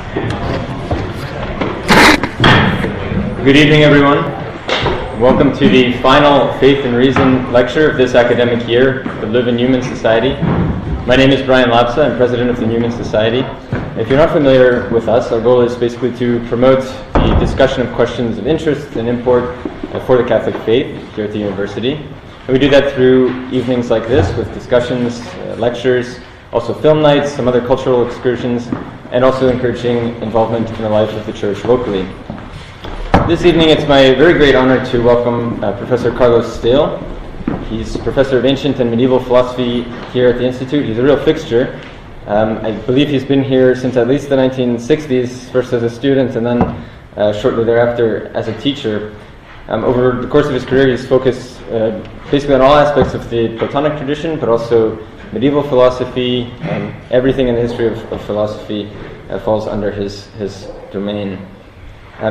Good evening, everyone. Welcome to the final Faith and Reason lecture of this academic year, the Leuven Newman Society. My name is Brian Lapsa. I'm president of the Newman Society. If you're not familiar with us, our goal is basically to promote the discussion of questions of interest and import for the Catholic faith here at the university. And we do that through evenings like this with discussions, lectures, also film nights, some other cultural excursions, and also encouraging involvement in the life of the church locally. This evening it's my very great honor to welcome Professor Carlos Stale. He's professor of ancient and medieval philosophy here at the Institute. He's a real fixture. I believe he's been here since at least the 1960s, first as a student and then shortly thereafter as a teacher. Over the course of his career he's focused basically on all aspects of the Platonic tradition, but also medieval philosophy. Everything in the history of philosophy falls under his domain.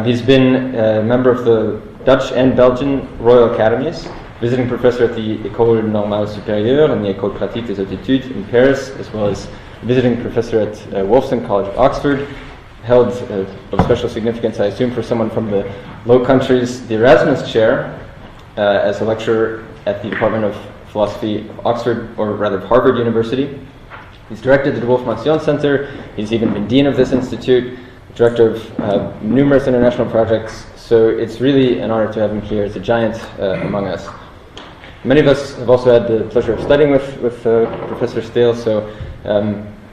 He's been a member of the Dutch and Belgian Royal Academies, visiting professor at the École Normale Supérieure and the École Pratique des Études in Paris, as well as visiting professor at Wolfson College, Oxford. Held of special significance, I assume, for someone from the Low Countries, the Erasmus Chair as a lecturer at the Department of Philosophy of Oxford, or rather Harvard University. He's directed the De Wolf-Mancion Center. He's even been dean of this institute, director of numerous international projects, so it's really an honor to have him here. He's a giant among us. Many of us have also had the pleasure of studying with Professor Stale, so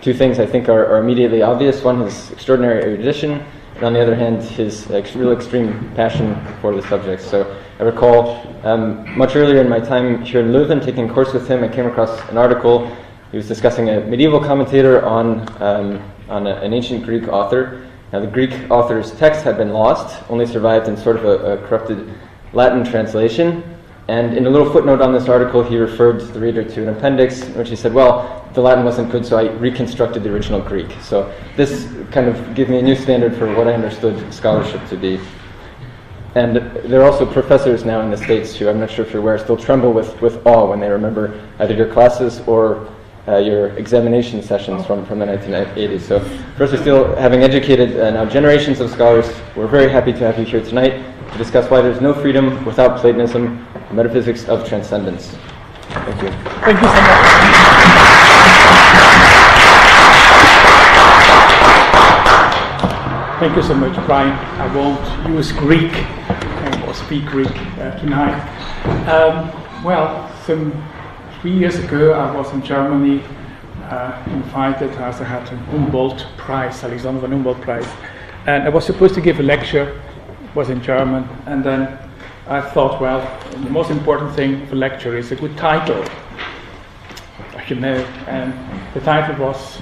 two things I think are immediately obvious. One, his extraordinary erudition, and on the other hand, his real extreme passion for the subject. So I recall much earlier in my time here in Leuven, taking a course with him, I came across an article. He was discussing a medieval commentator on an ancient Greek author. Now, the Greek author's text had been lost, only survived in sort of a corrupted Latin translation. And in a little footnote on this article, he referred the reader to an appendix in which he said, well, the Latin wasn't good, so I reconstructed the original Greek. So this kind of gave me a new standard for what I understood scholarship to be. And there are also professors now in the States who, I'm not sure if you're aware, still tremble with awe when they remember either your classes or your examination sessions from the 1980s. So, Professor Stale, having educated now generations of scholars, we're very happy to have you here tonight to discuss why there's no freedom without Platonism, the metaphysics of transcendence. Thank you. Thank you so much. Thank you so much, Brian. I won't use Greek or speak Greek tonight. Some 3 years ago, I was in Germany, invited as I had a Humboldt Prize, Alexander von Humboldt Prize, and I was supposed to give a lecture. It was in German, and then I thought, well, the most important thing of a lecture is a good title, you know, and the title was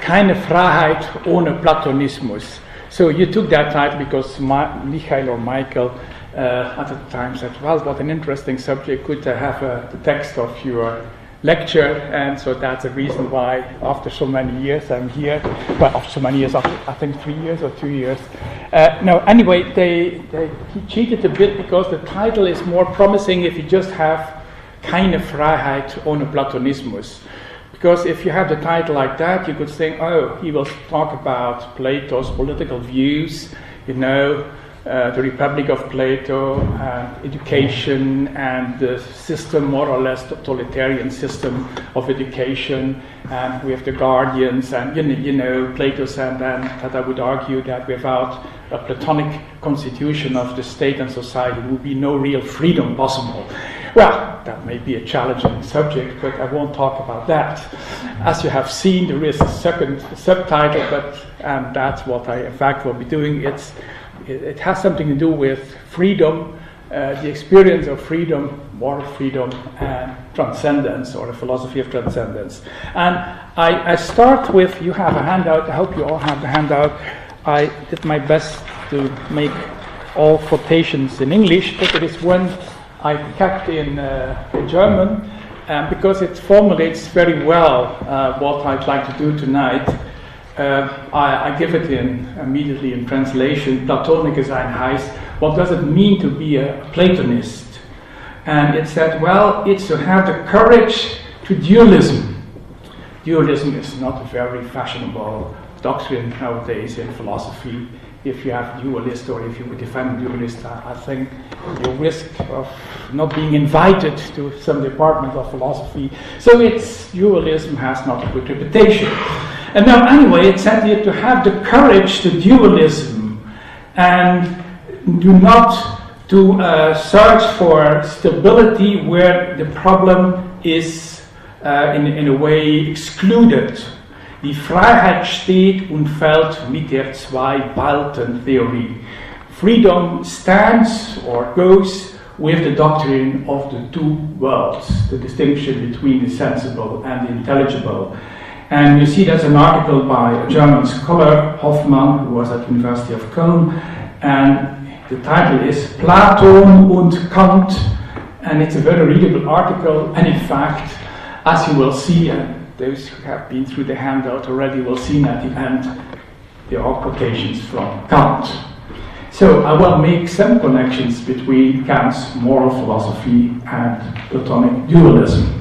Keine Freiheit ohne Platonismus. So you took that title because Michael or Michael at the time said, well, what an interesting subject, could I have the text of your lecture? And so that's the reason why after so many years I'm here. Well, after so many years, after I think 3 years or 2 years. No, anyway, he cheated a bit because the title is more promising if you just have Keine Freiheit ohne Platonismus. Because if you have the title like that, you could think, oh, he will talk about Plato's political views, you know, the Republic of Plato, education, and the system, more or less totalitarian system of education, and we have the guardians, and you know, Plato said then that I would argue that without a Platonic constitution of the state and society, there would be no real freedom possible. Well, that may be a challenging subject, but I won't talk about that. As you have seen, there is a second subtitle, but that's what I, in fact, will be doing. It has something to do with freedom, the experience of freedom, moral freedom, and transcendence, or the philosophy of transcendence. And I start with, you have a handout, I hope you all have the handout. I did my best to make all quotations in English, but there is one I kept in German, because it formulates very well what I'd like to do tonight. I give it immediately in translation. Platonic is ein Heiß. What does it mean to be a Platonist? And it said, well, it's to have the courage to dualism. Dualism is not a very fashionable doctrine nowadays in philosophy. If you have a dualist or if you would defend a dualist, I think you risk of not being invited to some department of philosophy. So dualism has not a good reputation. And now anyway, it said here to have the courage to dualism and do not to search for stability where the problem is in a way excluded. Die Freiheit steht und fällt mit der Zwei-Welten-Theorie. Freedom stands or goes with the doctrine of the two worlds, the distinction between the sensible and the intelligible. And you see that's an article by a German scholar, Hoffmann, who was at the University of Köln, and the title is Platon und Kant, and it's a very readable article, and in fact, as you will see, those who have been through the handout already will see at the end, there are quotations from Kant. So I will make some connections between Kant's moral philosophy and Platonic dualism.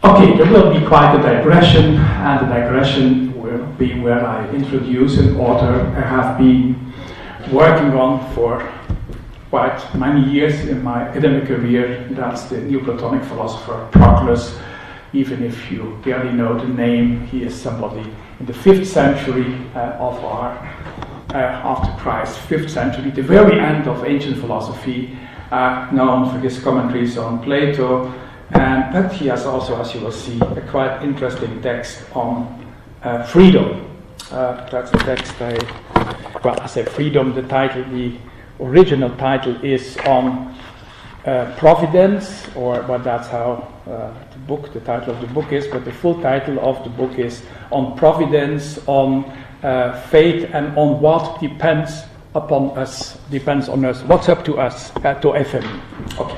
Okay, there will be quite a digression, and the digression will be where I introduce an author I have been working on for quite many years in my academic career. That's the Neo-Platonic philosopher Propolis. Even if you barely know the name, he is somebody in the 5th century of our, after Christ, 5th century, the very end of ancient philosophy, known for his commentaries on Plato, but he has also, as you will see, a quite interesting text on freedom. That's the text I say freedom, the original title is on Providence, but that's how the title of the book is, but the full title of the book is on Providence, on fate, and on what depends on us, what's up to us, to FM. Okay.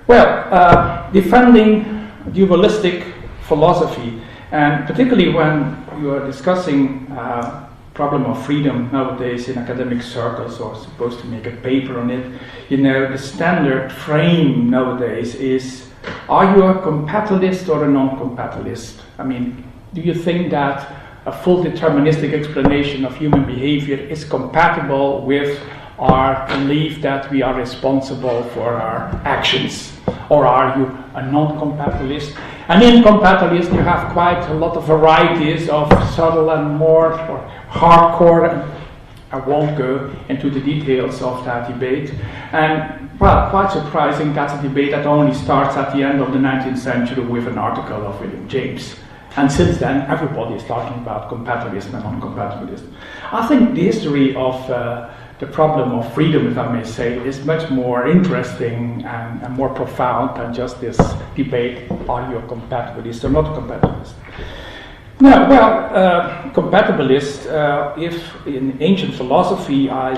Well, defending dualistic philosophy, and particularly when you are discussing problem of freedom nowadays in academic circles, or supposed to make a paper on it, the standard frame nowadays is, are you a compatibilist or a non-compatibilist? I mean, do you think that a full deterministic explanation of human behavior is compatible with our belief that we are responsible for our actions? Or are you a non-compatibilist? And in compatibilist, you have quite a lot of varieties of subtle and more hardcore, and I won't go into the details of that debate. And, well, quite surprising, that's a debate that only starts at the end of the 19th century with an article of William James. And since then, everybody is talking about compatibilism and non-compatibilism. I think the history of the problem of freedom, if I may say, is much more interesting and more profound than just this debate, are you a compatibilist or not a compatibilist? No, well, compatibilist, if in ancient philosophy I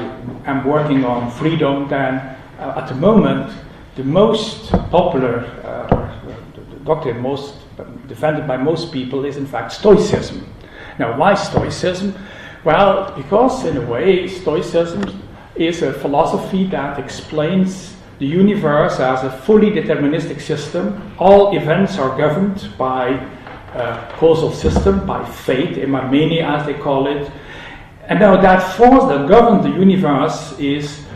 am working on freedom, then at the moment the most popular the doctrine most defended by most people is in fact Stoicism. Now, why Stoicism? Well, because in a way Stoicism is a philosophy that explains the universe as a fully deterministic system. All events are governed by a causal system, by fate, emarmene as they call it. And now that force that governs the universe is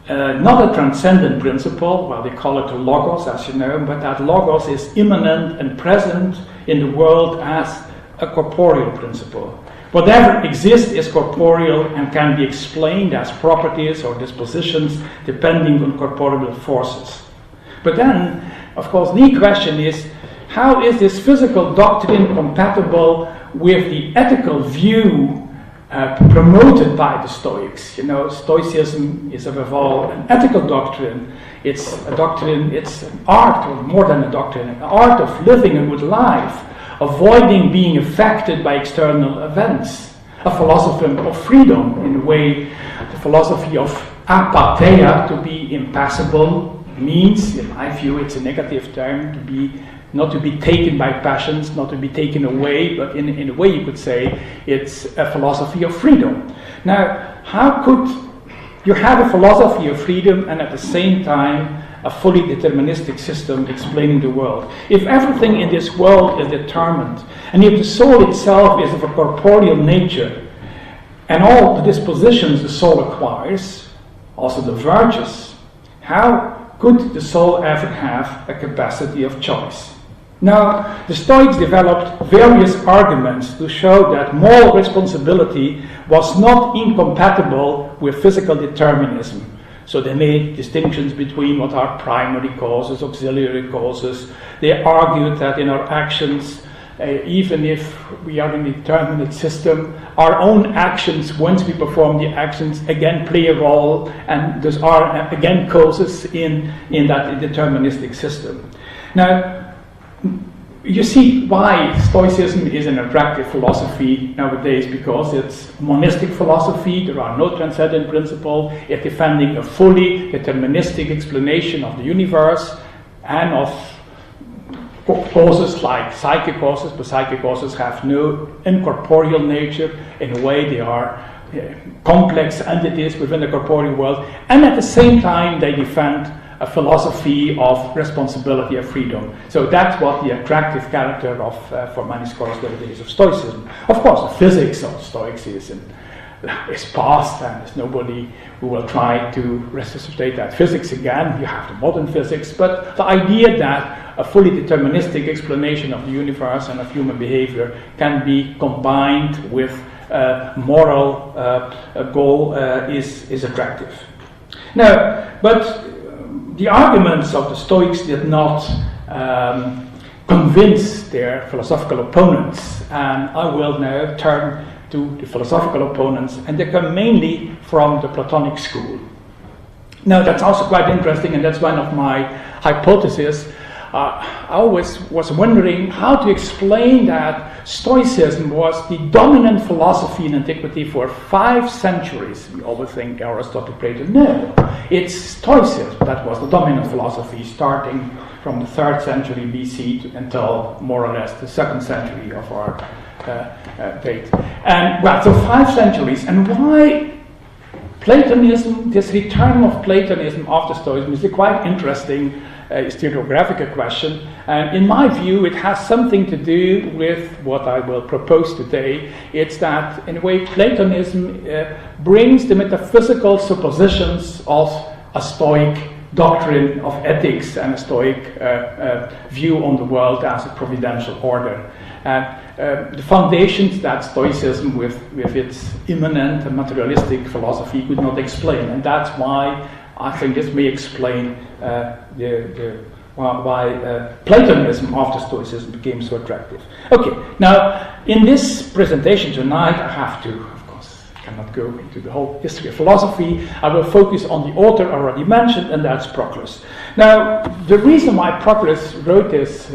not a transcendent principle, well, they call it a logos, as you know, but that logos is immanent and present in the world as a corporeal principle. Whatever exists is corporeal and can be explained as properties or dispositions depending on corporeal forces. But then, of course, the question is, how is this physical doctrine compatible with the ethical view promoted by the Stoics? Stoicism is above all an ethical doctrine. It's a doctrine, it's an art, or more than a doctrine, an art of living a good life, avoiding being affected by external events, a philosophy of freedom, in a way, the philosophy of apatheia, to be impassible, means, in my view, it's a negative term, not to be taken by passions, not to be taken away, but in a way you could say it's a philosophy of freedom. Now, how could you have a philosophy of freedom and at the same time a fully deterministic system explaining the world. If everything in this world is determined, and if the soul itself is of a corporeal nature, and all the dispositions the soul acquires, also the virtues, how could the soul ever have a capacity of choice? Now, the Stoics developed various arguments to show that moral responsibility was not incompatible with physical determinism. So they made distinctions between what are primary causes, auxiliary causes. They argued that in our actions, even if we are in a determinate system, our own actions, once we perform the actions, again play a role, and those are again causes in that deterministic system. Now, you see why Stoicism is an attractive philosophy nowadays, because it's monistic philosophy. There are no transcendent principles. It's defending a fully deterministic explanation of the universe and of causes like psychic causes, but psychic causes have no incorporeal nature. In a way, they are complex entities within the corporeal world, and at the same time, they defend a philosophy of responsibility and freedom. So that's what the attractive character of, for many scholars nowadays, of Stoicism. Of course, the physics of Stoics is past, and there's nobody who will try to resuscitate that physics again. You have the modern physics, but the idea that a fully deterministic explanation of the universe and of human behavior can be combined with moral goal is attractive. Now, but the arguments of the Stoics did not convince their philosophical opponents, and I will now turn to the philosophical opponents, and they come mainly from the Platonic school. Now, that's also quite interesting, and that's one of my hypotheses. I always was wondering how to explain that Stoicism was the dominant philosophy in antiquity for 5 centuries. We always think Aristotle, Plato. No, it's Stoicism that was the dominant philosophy, starting from the 3rd century BC until more or less the 2nd century of our date. And well, so 5 centuries. And why Platonism, this return of Platonism after Stoicism, is a quite interesting historiographical question, and in my view it has something to do with what I will propose today. It's that in a way Platonism brings the metaphysical suppositions of a Stoic doctrine of ethics and a Stoic view on the world as a providential order. And the foundations that Stoicism with its immanent and materialistic philosophy could not explain, and that's why I think this may explain why Platonism after Stoicism became so attractive. Okay, now in this presentation tonight, I have to, of course, cannot go into the whole history of philosophy. I will focus on the author I already mentioned, and that's Proclus. Now, the reason why Proclus wrote this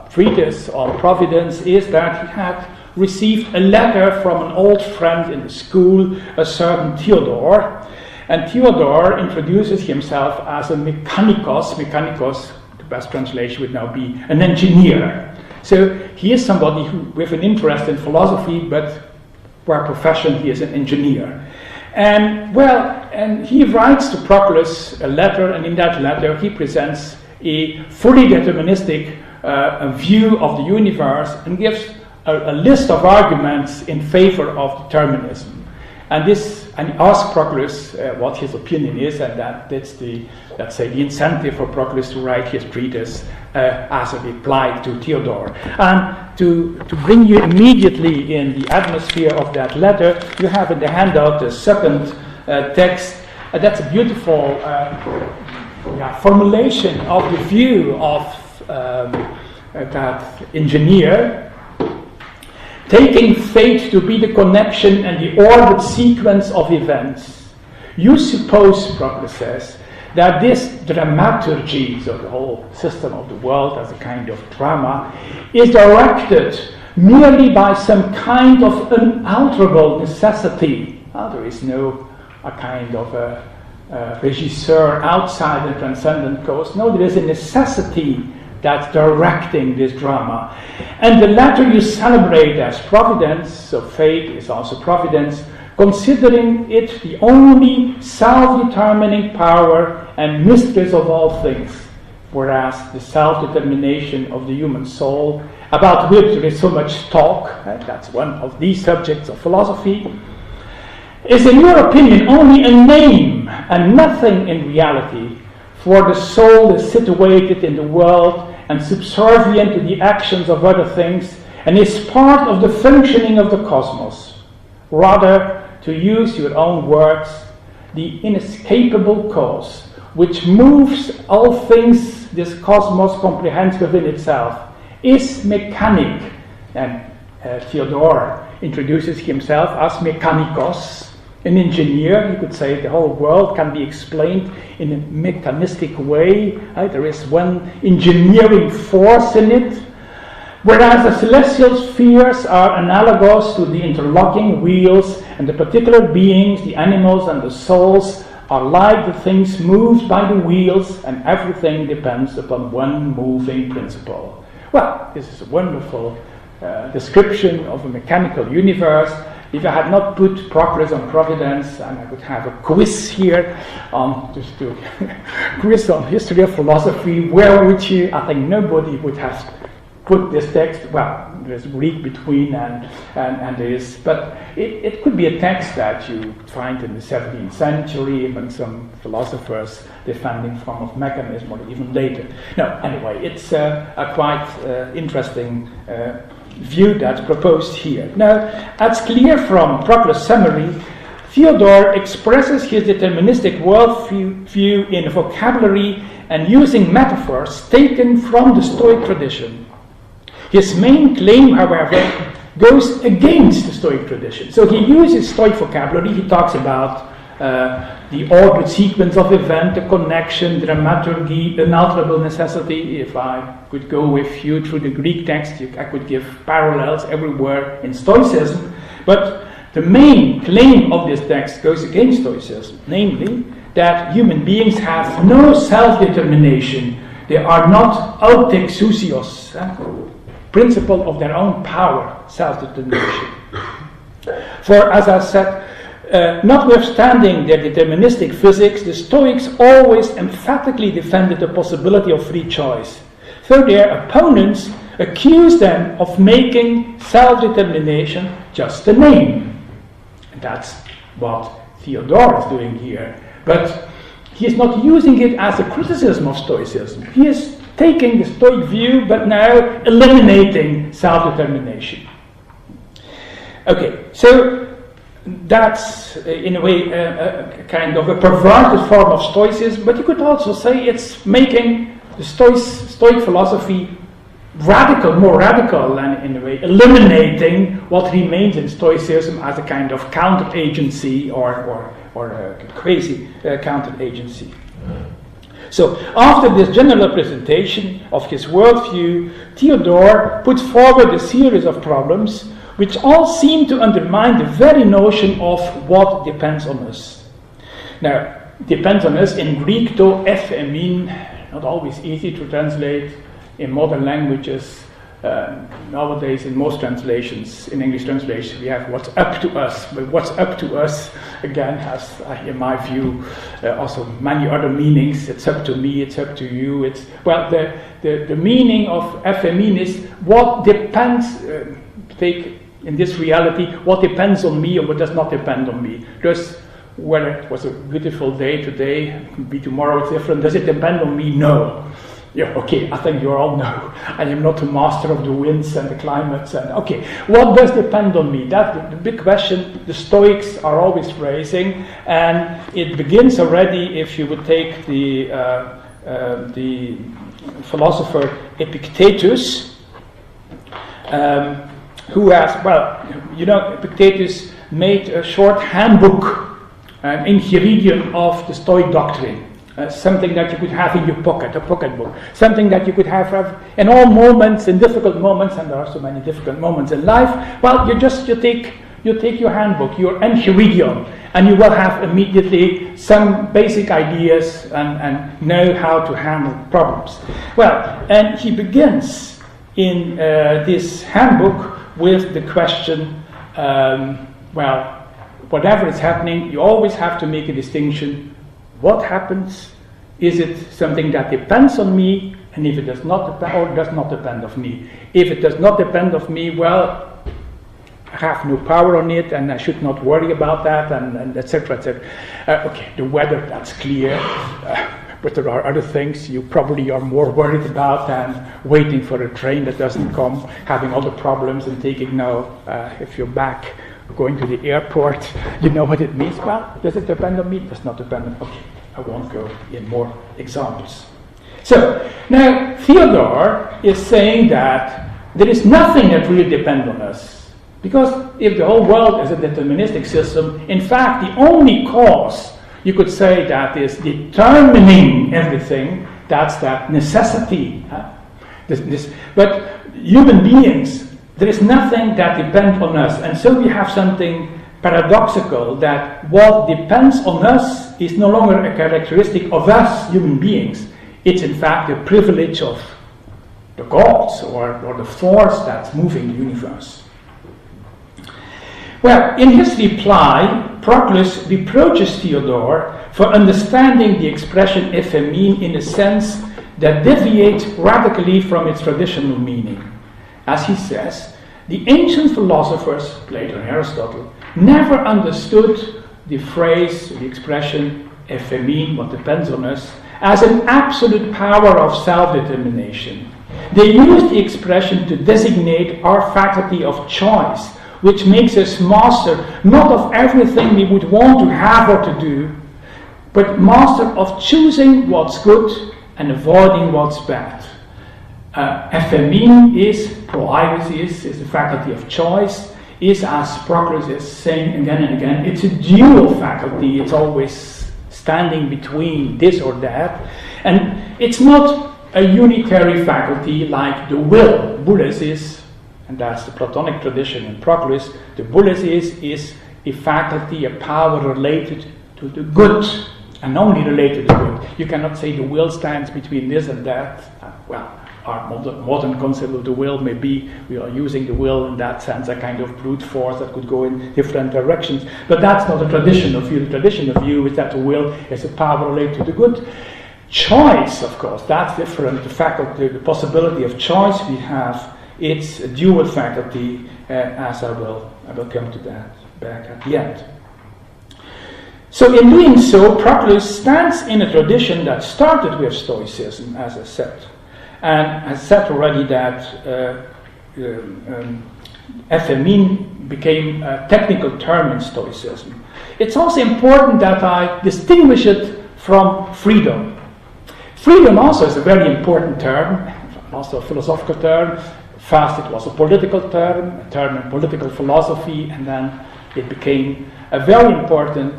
treatise on providence is that he had received a letter from an old friend in the school, a certain Theodore. And Theodore introduces himself as a mechanikos. Mechanikos, the best translation would now be an engineer. So he is somebody with an interest in philosophy, but by profession he is an engineer. And he writes to Proclus a letter, and in that letter he presents a fully deterministic view of the universe and gives a list of arguments in favor of determinism. And he asks Proclus what his opinion is, and that's the incentive for Proclus to write his treatise as a reply to Theodore. And to bring you immediately in the atmosphere of that letter, you have in the handout the second text. That's a beautiful formulation of the view of that engineer. Taking fate to be the connection and the ordered sequence of events, you suppose, Proclus says, that this dramaturgy, so the whole system of the world as a kind of drama, is directed merely by some kind of unalterable necessity. There is no a kind of a regisseur outside the transcendent cause. No, there is a necessity that's directing this drama. And the latter you celebrate as providence, so fate is also providence, considering it the only self-determining power and mistress of all things, whereas the self-determination of the human soul, about which there is so much talk, that's one of these subjects of philosophy, is in your opinion only a name and nothing in reality, for the soul is situated in the world and subservient to the actions of other things, and is part of the functioning of the cosmos. Rather, to use your own words, the inescapable cause which moves all things this cosmos comprehends within itself is mechanic. And Theodore introduces himself as mechanikos, an engineer. You could say the whole world can be explained in a mechanistic way. There is one engineering force in it. Whereas the celestial spheres are analogous to the interlocking wheels, and the particular beings, the animals and the souls, are like the things moved by the wheels, and everything depends upon one moving principle. Well, this is a wonderful description of a mechanical universe. If I had not put Propolis on Providence, and I would have a quiz here on just to quiz on history of philosophy, where would you? I think nobody would have put this text. Well, there's Greek between and there is, but it could be a text that you find in the 17th century, even some philosophers defending form of mechanism, or even later. No, anyway, it's a quite interesting view that's proposed here. Now, as clear from Propolis' summary, Theodore expresses his deterministic worldview in vocabulary and using metaphors taken from the Stoic tradition. His main claim, however, goes against the Stoic tradition. So he uses Stoic vocabulary. He talks about the ordered sequence of event, the connection, dramaturgy, unalterable necessity. If I could go with you through the Greek text, I could give parallels everywhere in Stoicism. But the main claim of this text goes against Stoicism, namely that human beings have no self-determination. They are not autexousios, principle of their own power, self-determination. For, as I said, notwithstanding their deterministic physics, the Stoics always emphatically defended the possibility of free choice. So their opponents accused them of making self-determination just a name. And that's what Theodore is doing here. But he is not using it as a criticism of Stoicism. He is taking the Stoic view, but now eliminating self-determination. Okay, so that's in a way a kind of a perverted form of Stoicism, but you could also say it's making the Stoic philosophy radical, more radical, and in a way eliminating what remains in Stoicism as a kind of counter-agency or a quasi counter-agency. So, after this general presentation of his worldview, Theodore put forward a series of problems which all seem to undermine the very notion of what depends on us. Now, depends on us in Greek, though ephemin, not always easy to translate in modern languages. Nowadays, in most translations, in English translation, we have what's up to us. But what's up to us, again, has, in my view, also many other meanings. It's up to me, it's up to you. It's, well, the meaning of ephemin is what depends, take in this reality, what depends on me and what does not depend on me. Just whether it was a beautiful day today, it could be tomorrow, it's different. Does it depend on me? No. Yeah, okay, I think you all know. I am not a master of the winds and the climates. And okay, what does depend on me? That's the big question the Stoics are always raising, and it begins already if you would take the philosopher Epictetus, who has, well, you know, Epictetus made a short handbook, Enchiridion of the Stoic doctrine. Something that you could have in your pocket, a pocketbook. Something that you could have in all moments, in difficult moments, and there are so many difficult moments in life. Well, you take your handbook, your Enchiridion, and you will have immediately some basic ideas and know how to handle problems. Well, and he begins in this handbook with the question, whatever is happening, you always have to make a distinction. What happens? Is it something that depends on me? And if it does not depend, or does not depend on me? If it does not depend on me, well, I have no power on it, and I should not worry about that, and etc., etc. Okay, the weather, that's clear. But there are other things you probably are more worried about than waiting for a train that doesn't come, having all the problems, and taking now, if you're back, going to the airport, you know what it means. Well, does it depend on me? It does not depend on me. Okay, I won't go in more examples. So, now Theodore is saying that there is nothing that really depends on us. Because if the whole world is a deterministic system, in fact, the only cause you could say that is determining everything, that's that necessity. But human beings, there is nothing that depends on us. And so we have something paradoxical, that what depends on us is no longer a characteristic of us, human beings. It's in fact a privilege of the gods or the force that's moving the universe. Well, in his reply, Propolis reproaches Theodore for understanding the expression ephemein in a sense that deviates radically from its traditional meaning. As he says, the ancient philosophers, Plato and Aristotle, never understood the phrase, the expression ephemein, what depends on us, as an absolute power of self-determination. They used the expression to designate our faculty of choice, which makes us master not of everything we would want to have or to do, but master of choosing what's good and avoiding what's bad. Ephemein is proaisis, is the faculty of choice, is, as Propolis is saying again and again, it's a dual faculty, it's always standing between this or that, and it's not a unitary faculty like the will. Boulos is, and that's the Platonic tradition in Propolis, the boulos is a faculty, a power related to the good, and only related to good. You cannot say the will stands between this and that. Our modern concept of the will may be we are using the will in that sense, a kind of brute force that could go in different directions. But that's not the tradition of view. The tradition of view is that the will is a power related to the good. Choice, of course, that's different. The faculty, the possibility of choice we have, it's a dual faculty, as I will come to that back at the end. So in doing so, Propolis stands in a tradition that started with Stoicism, as I said. And I said already that ephemein became a technical term in Stoicism. It's also important that I distinguish it from freedom. Freedom also is a very important term, also a philosophical term. First it was a political term, a term in political philosophy, and then it became a very important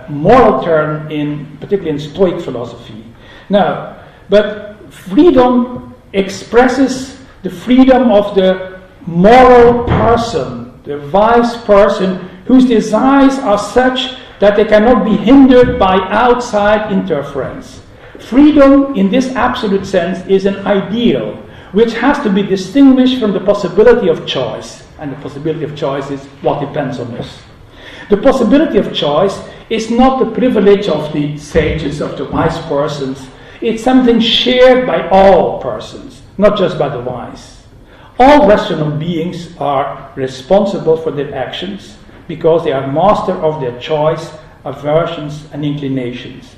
moral term, particularly in Stoic philosophy. Now, but freedom expresses the freedom of the moral person, the wise person, whose desires are such that they cannot be hindered by outside interference. Freedom, in this absolute sense, is an ideal which has to be distinguished from the possibility of choice. And the possibility of choice is what depends on us. The possibility of choice is not the privilege of the sages, of the wise persons. It's something shared by all persons, not just by the wise. All rational beings are responsible for their actions because they are master of their choice, aversions, and inclinations.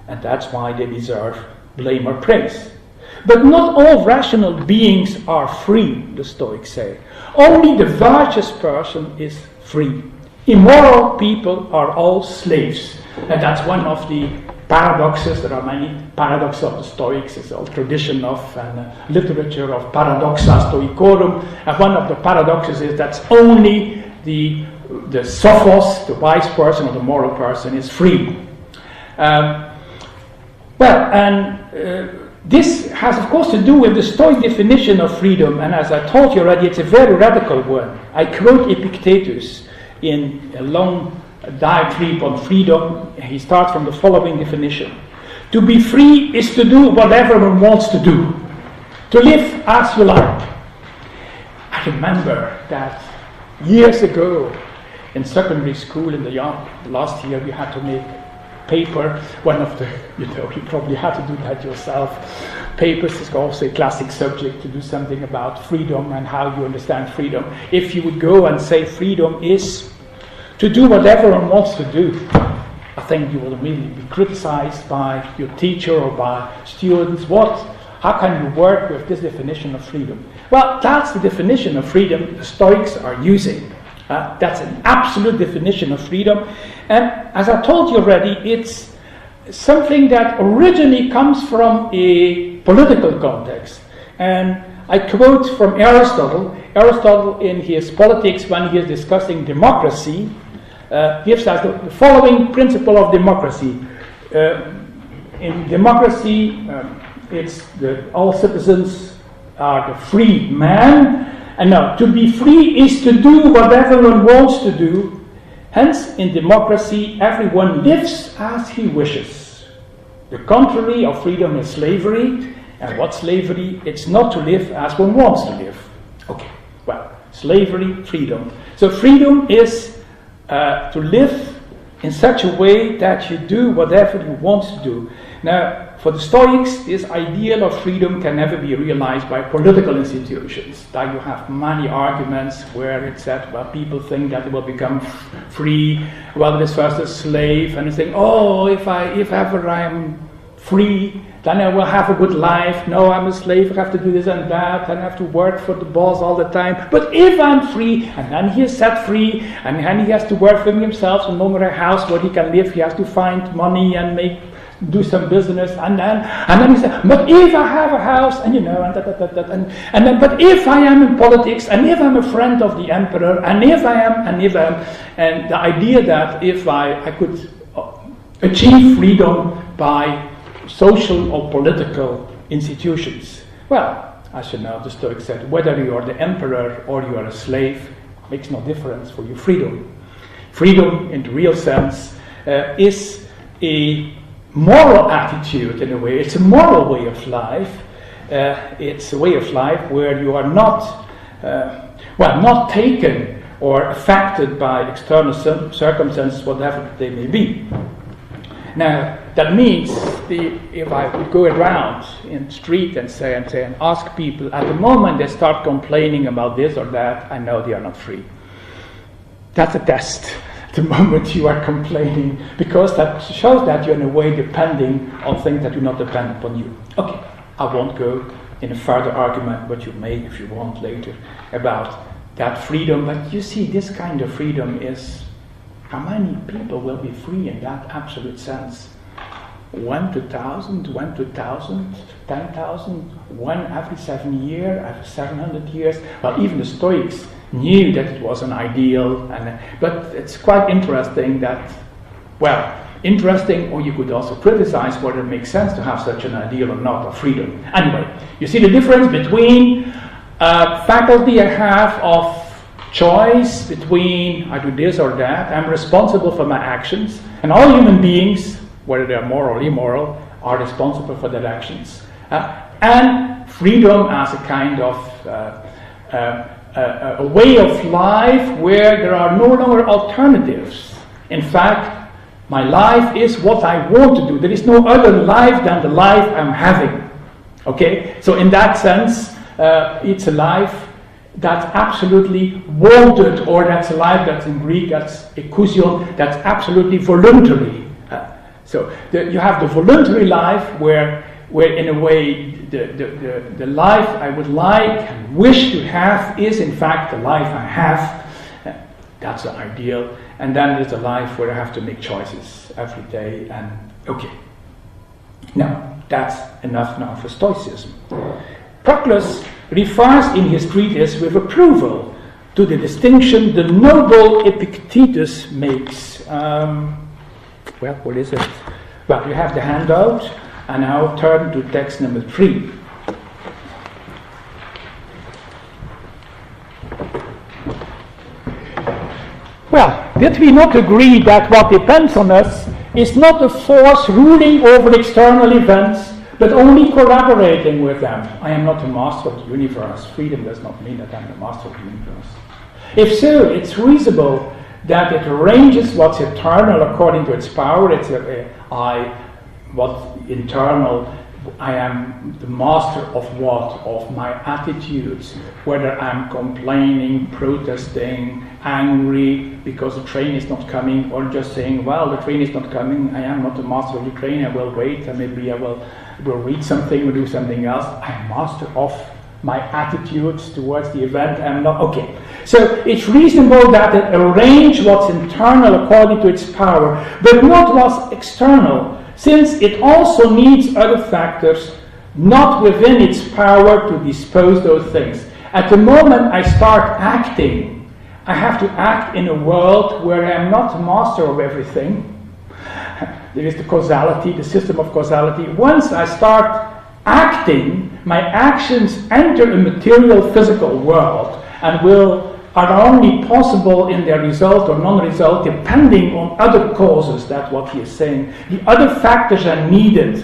And that's why they deserve blame or praise. But not all rational beings are free, the Stoics say. Only the virtuous person is free. Immoral people are all slaves. And that's one of the paradoxes. There are many paradoxes of the Stoics. It's a tradition of literature of paradoxa stoicorum. And one of the paradoxes is that only the sophos, the wise person or the moral person, is free. This has, of course, to do with the Stoic definition of freedom. And as I told you already, it's a very radical one. I quote Epictetus in a long diatribe on freedom. He starts from the following definition. To be free is to do whatever one wants to do. To live as you like. I remember that years ago, in secondary school in the last year, we had to make paper. One of the, you probably had to do that yourself. Papers is also a classic subject to do something about freedom and how you understand freedom. If you would go and say freedom is to do whatever one wants to do, I think you will immediately be criticized by your teacher or by students. How can you work with this definition of freedom? Well, that's the definition of freedom the Stoics are using. That's an absolute definition of freedom. And as I told you already, it's something that originally comes from a political context. And I quote from Aristotle. Aristotle, in his Politics, when he is discussing democracy, gives us the following principle of democracy. In democracy, all citizens are the free man. And now, to be free is to do whatever one wants to do. Hence, in democracy, everyone lives as he wishes. The contrary of freedom is slavery. And what's slavery? It's not to live as one wants to live. Okay, well, slavery, freedom. So freedom is to live in such a way that you do whatever you want to do. Now, for the Stoics, this ideal of freedom can never be realized by political institutions. That you have many arguments where it's said, well, people think that they will become free. Well, this first a slave, and they think, oh, if ever I'm free, then I will have a good life. No, I'm a slave, I have to do this and that, and I have to work for the boss all the time. But if I'm free, and then he is set free, and then he has to work for himself, no longer a house where he can live, he has to find money and do some business, and then he said, but if I have a house, and and then, but if I am in politics, and if I'm a friend of the emperor, and the idea that if I could achieve freedom by social or political institutions. Well, as you know, the Stoics said, whether you are the emperor or you are a slave, makes no difference for your freedom. Freedom, in the real sense, is a moral attitude in a way. It's a moral way of life. It's a way of life where you are not taken or affected by external circumstances, whatever they may be. Now, that means if I would go around in the street and ask people, at the moment they start complaining about this or that, I know they are not free. That's a test. The moment you are complaining, because that shows that you're in a way depending on things that do not depend upon you. Okay, I won't go in a further argument, but you may, if you want, later, about that freedom. But you see, this kind of freedom is, how many people will be free in that absolute sense? 1 to 1,000, 1 to 1,000, 10,000, 1 every 7 years, every 700 years. Well, even the Stoics knew that it was an ideal, but it's quite interesting that, interesting, or you could also criticize whether it makes sense to have such an ideal or not, of freedom. Anyway, you see the difference between faculty I have of choice between I do this or that, I'm responsible for my actions, and all human beings, whether they are moral or immoral, are responsible for their actions. And freedom as a kind of a way of life where there are no longer alternatives. In fact, my life is what I want to do. There is no other life than the life I'm having. Okay? So in that sense, it's a life that's absolutely wanted, or that's a life that's in Greek, that's ekousion, that's absolutely voluntary. So you have the voluntary life where in a way the life I would like and wish to have is in fact the life I have. That's the ideal. And then there's a life where I have to make choices every day. And okay. Now, that's enough now for Stoicism. Proclus refers in his treatise with approval to the distinction the noble Epictetus makes. What is it? Well, you have the handout, and now turn to text number 3. Well, did we not agree that what depends on us is not a force ruling over external events, but only collaborating with them? I am not the master of the universe. Freedom does not mean that I'm the master of the universe. If so, it's reasonable that it arranges what's eternal according to its power. It's what's internal. I am the master of what? Of my attitudes. Whether I'm complaining, protesting, angry because the train is not coming, or just saying, well, the train is not coming, I am not the master of the train, I will wait, and maybe I will read something or do something else. I am master of my attitudes towards the event. I'm not, okay. So it's reasonable that it arrange what's internal according to its power, but not what's external, since it also needs other factors not within its power to dispose those things. At the moment I start acting, I have to act in a world where I am not master of everything. There is the causality, the system of causality. Once I start acting, my actions enter a material physical world and are only possible in their result or non-result depending on other causes. That's what he is saying. The other factors are needed,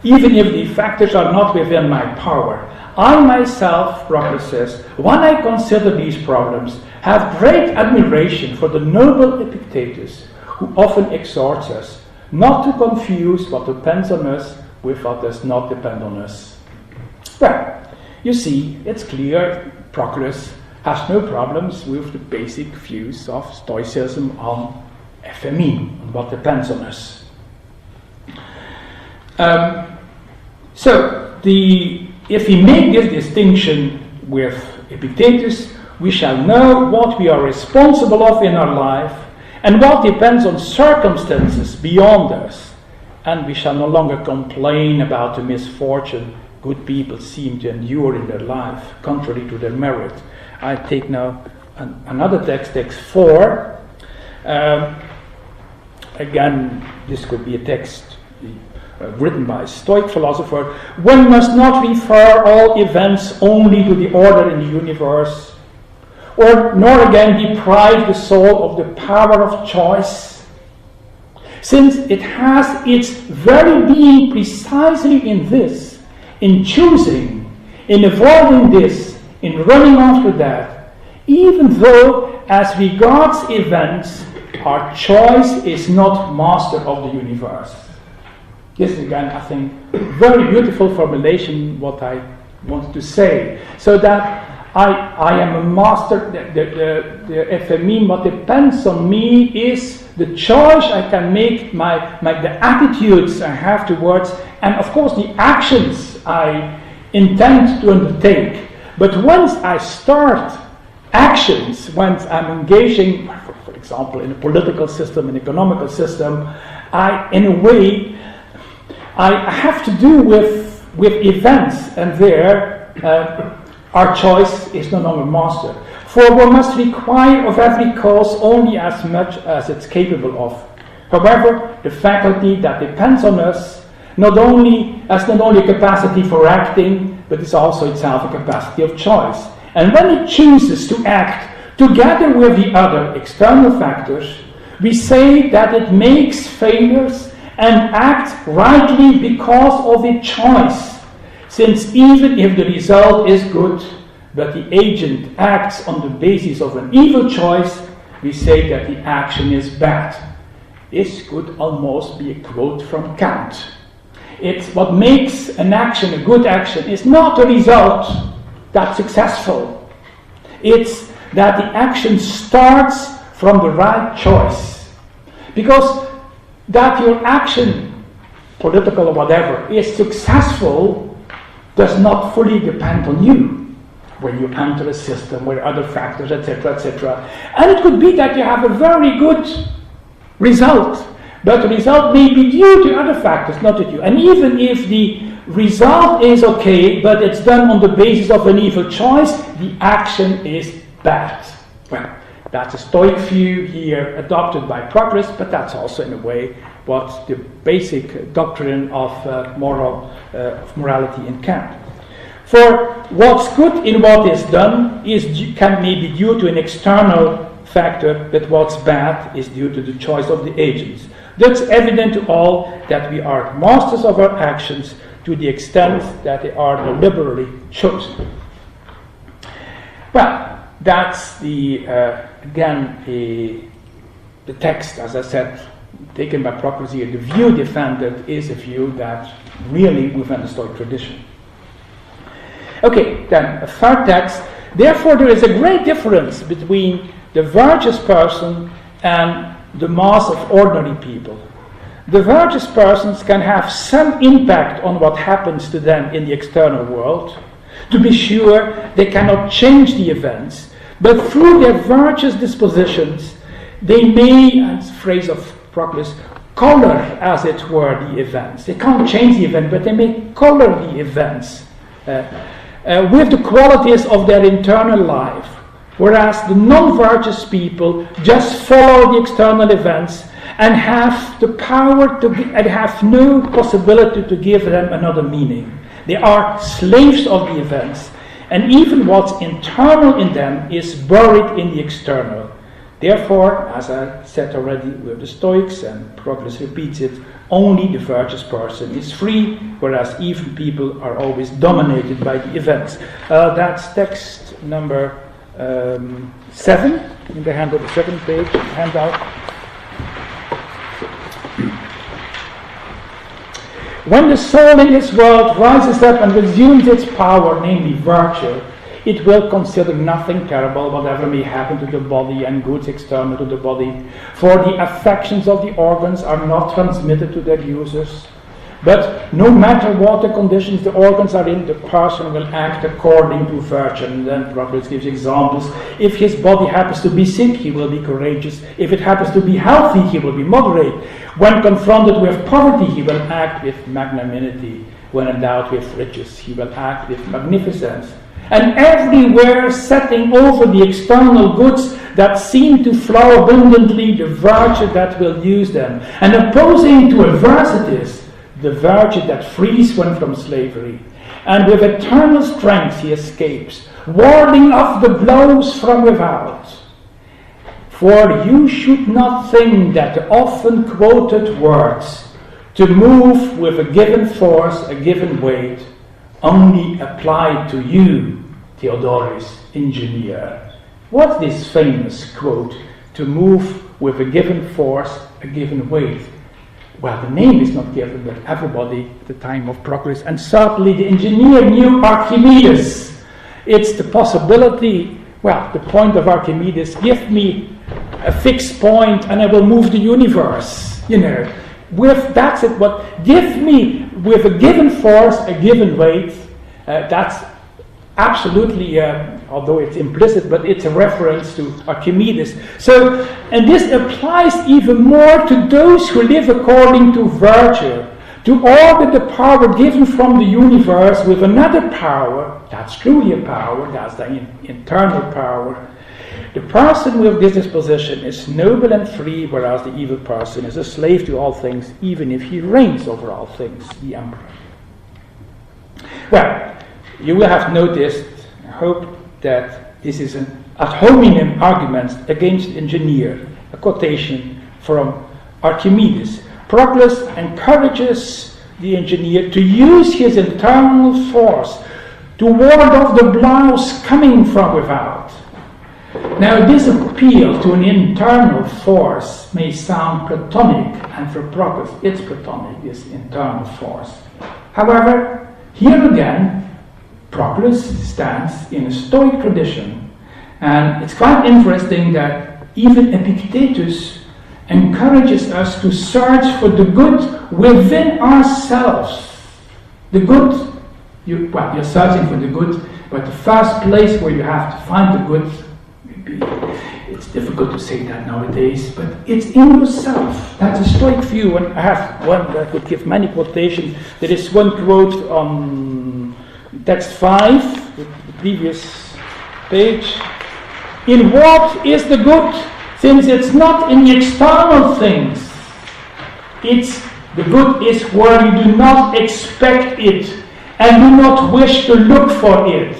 even if the factors are not within my power. I myself, Propolis says, when I consider these problems, have great admiration for the noble Epictetus, who often exhorts us not to confuse what depends on us with what does not depend on us. Well, you see, it's clear Propolis has no problems with the basic views of Stoicism on FME, on what depends on us. If we make this distinction with Epictetus, we shall know what we are responsible of in our life and what depends on circumstances beyond us, and we shall no longer complain about the misfortune good people seem to endure in their life, contrary to their merit. I take now another text 4. Again, this could be a text written by a Stoic philosopher. One must not refer all events only to the order in the universe, nor again deprive the soul of the power of choice, since it has its very being precisely in this, in choosing, in avoiding this, in running after that, even though as regards events, our choice is not master of the universe. This is again, I think, very beautiful formulation, what I wanted to say. So that I am a master, the FME, what depends on me is the choice I can make, the attitudes I have towards, and of course the actions I intend to undertake. But once I start actions, once I'm engaging, for example, in a political system, an economical system, in a way, I have to do with events, and there our choice is no longer master. For one must require of every cause only as much as it's capable of. However, the faculty that depends on us not only a capacity for acting, but is also itself a capacity of choice. And when it chooses to act together with the other external factors, we say that it makes failures and acts rightly because of its choice, since even if the result is good, but the agent acts on the basis of an evil choice, we say that the action is bad. This could almost be a quote from Kant. It's what makes an action a good action is not the result that's successful. It's that the action starts from the right choice. Because that your action, political or whatever, is successful does not fully depend on you. When you enter a system where other factors, etc., etc. And it could be that you have a very good result, but the result may be due to other factors, not to you. And even if the result is okay, but it's done on the basis of an evil choice, the action is bad. Well, that's a Stoic view here adopted by Propolis, but that's also in a way what the basic doctrine of morality in Kant. For what's good in what is done may be due to an external factor, but what's bad is due to the choice of the agents. That's evident to all that we are masters of our actions to the extent that they are deliberately chosen. Well, That's the text, as I said, taken by Propolis here. The view defended is a view that really within the Stoic tradition. Okay, then a third text. Therefore, there is a great difference between the virtuous person and the mass of ordinary people. The virtuous persons can have some impact on what happens to them in the external world. To be sure, they cannot change the events, but through their virtuous dispositions, they may, as a phrase of Propolis, color, as it were, the events. They can't change the event, but they may color the events with the qualities of their internal life, whereas the non-virtuous people just follow the external events and have the power to and have no possibility to give them another meaning. They are slaves of the events, and even what's internal in them is buried in the external. Therefore, as I said already with the Stoics, and Propolis repeats it, only the virtuous person is free, whereas even people are always dominated by the events. That's text number 7 in the handout, the 7th page handout. When the soul in this world rises up and resumes its power, namely virtue, it will consider nothing terrible, whatever may happen to the body and goods external to the body, for the affections of the organs are not transmitted to their users. But no matter what the conditions the organs are in, the person will act according to virtue. And then Propolis gives examples. If his body happens to be sick, he will be courageous. If it happens to be healthy, he will be moderate. When confronted with poverty, he will act with magnanimity. When endowed with riches, he will act with magnificence. And everywhere setting over the external goods that seem to flow abundantly the virtue that will use them, and opposing to adversities the virtue that frees one from slavery. And with eternal strength he escapes, warding off the blows from without. For you should not think that the often quoted words, to move with a given force, a given weight, only applied to you, Theodoris, engineer. What's this famous quote, to move with a given force, a given weight? Well, the name is not given, but everybody at the time of Propolis, and certainly the engineer knew Archimedes. It's the possibility, well, the point of Archimedes, give me a fixed point and I will move the universe, that's it. What give me with a given force, a given weight. That's absolutely, although it's implicit, but it's a reference to Archimedes. So, and this applies even more to those who live according to virtue, to order the power given from the universe with another power. That's truly a power. That's the internal power. The person with this disposition is noble and free, whereas the evil person is a slave to all things, even if he reigns over all things, the emperor. Well, you will have noticed, I hope, that this is an ad hominem argument against the engineer, a quotation from Archimedes. Propolis encourages the engineer to use his internal force to ward off the blows coming from without. Now, this appeal to an internal force may sound Platonic, and for Propolis, it's Platonic, this internal force. However, here again, Propolis stands in a Stoic tradition, and it's quite interesting that even Epictetus encourages us to search for the good within ourselves. The good, you're searching for the good, but the first place where you have to find the good, it's difficult to say that nowadays, but it's in yourself. That's a Stoic view, and I have one that would give many quotations. There is one quote on text 5, the previous page. In what is the good, since it's not in the external things? The good is where you do not expect it and do not wish to look for it.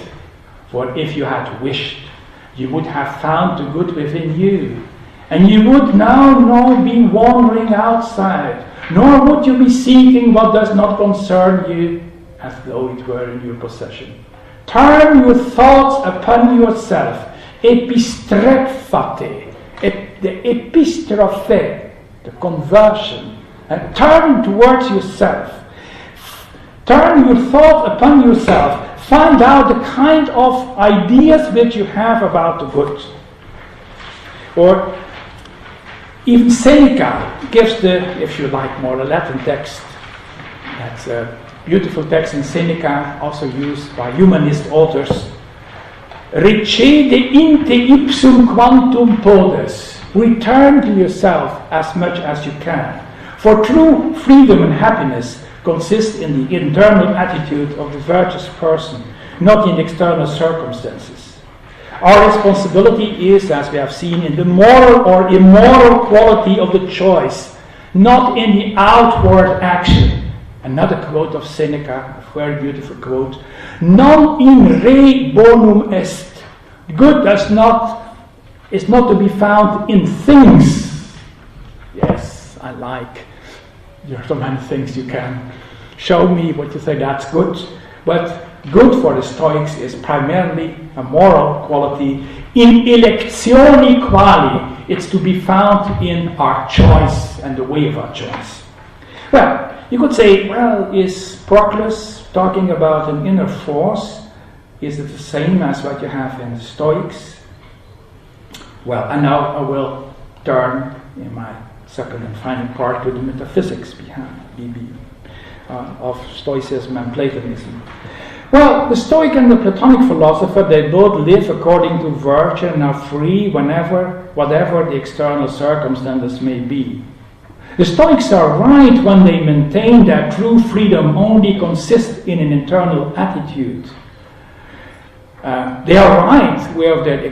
For if you had wished, you would have found the good within you, and you would now not be wandering outside, nor would you be seeking what does not concern you, as though it were in your possession. Turn your thoughts upon yourself. epistrepphate, the epistrophe, the conversion, and turn towards yourself. Turn your thought upon yourself. Find out the kind of ideas which you have about the good. Or even Seneca gives the, if you like, more a Latin text. That's a beautiful text in Seneca, also used by humanist authors. Recede in te ipsum quantum podes. Return to yourself as much as you can. For true freedom and happiness consist in the internal attitude of the virtuous person, not in external circumstances. Our responsibility is, as we have seen, in the moral or immoral quality of the choice, not in the outward action. Another quote of Seneca, a very beautiful quote, non in re bonum est. Good is not to be found in things. Yes, I like. There are so many things you can show me what you say that's good. But good for the Stoics is primarily a moral quality. In electione quali, it's to be found in our choice and the way of our choice. Well, you could say, well, is Proclus talking about an inner force? Is it the same as what you have in the Stoics? Well, and now I will turn in my second and final part to the metaphysics of Stoicism and Platonism. Well, the Stoic and the Platonic philosopher, they both live according to virtue and are free whatever the external circumstances may be. The Stoics are right when they maintain that true freedom only consists in an internal attitude. They are right with their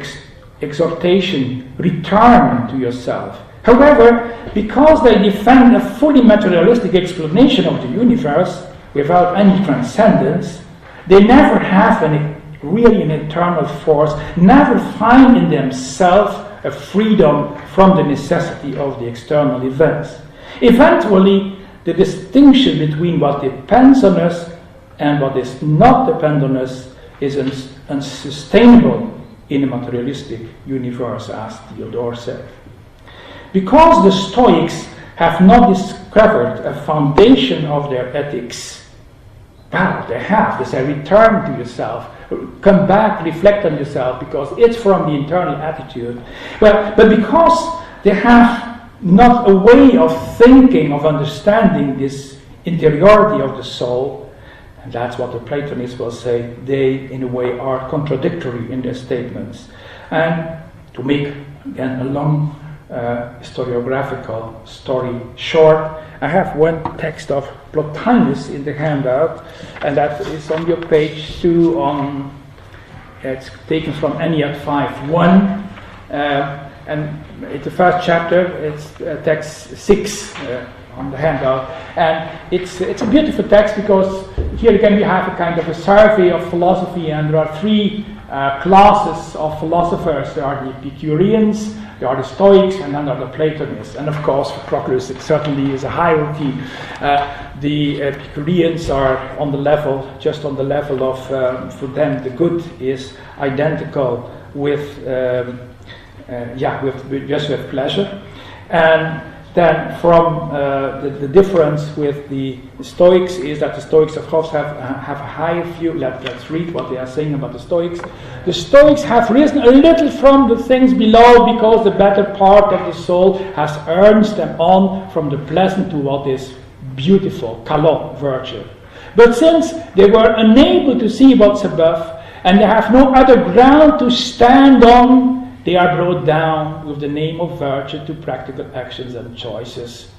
exhortation, return to yourself. However, because they defend a fully materialistic explanation of the universe without any transcendence, they never have really an internal force, never find in themselves a freedom from the necessity of the external events. Eventually, the distinction between what depends on us and what is not dependent on us is unsustainable in a materialistic universe, as Theodore said. Because the Stoics have not discovered a foundation of their ethics, well, they have. They say, return to yourself, come back, reflect on yourself, because it's from the internal attitude. Well, but because they have not a way of thinking, of understanding this interiority of the soul, and that's what the Platonists will say, they, in a way, are contradictory in their statements. And to make, again, a long historiographical story short, I have one text of Plotinus in the handout, and that is on your page 2 on, it's taken from Ennead 5.1, and it's the first chapter, it's text 6 on the handout, and it's a beautiful text because here again we have a kind of a survey of philosophy, and there are 3 classes of philosophers. There are the Epicureans, there are the Stoics, and then there are the Platonists. And of course, for Proclus, it certainly is a hierarchy. The Epicureans are on the level, just on the level of, for them, the good is identical with pleasure. And then from the difference with the Stoics is that the Stoics, of course, have a higher view. Let's read what they are saying about the Stoics. The Stoics have risen a little from the things below because the better part of the soul has urged them on from the pleasant to what is beautiful, kalon, virtue. But since they were unable to see what's above, and they have no other ground to stand on, they are brought down with the name of virtue to practical actions and choices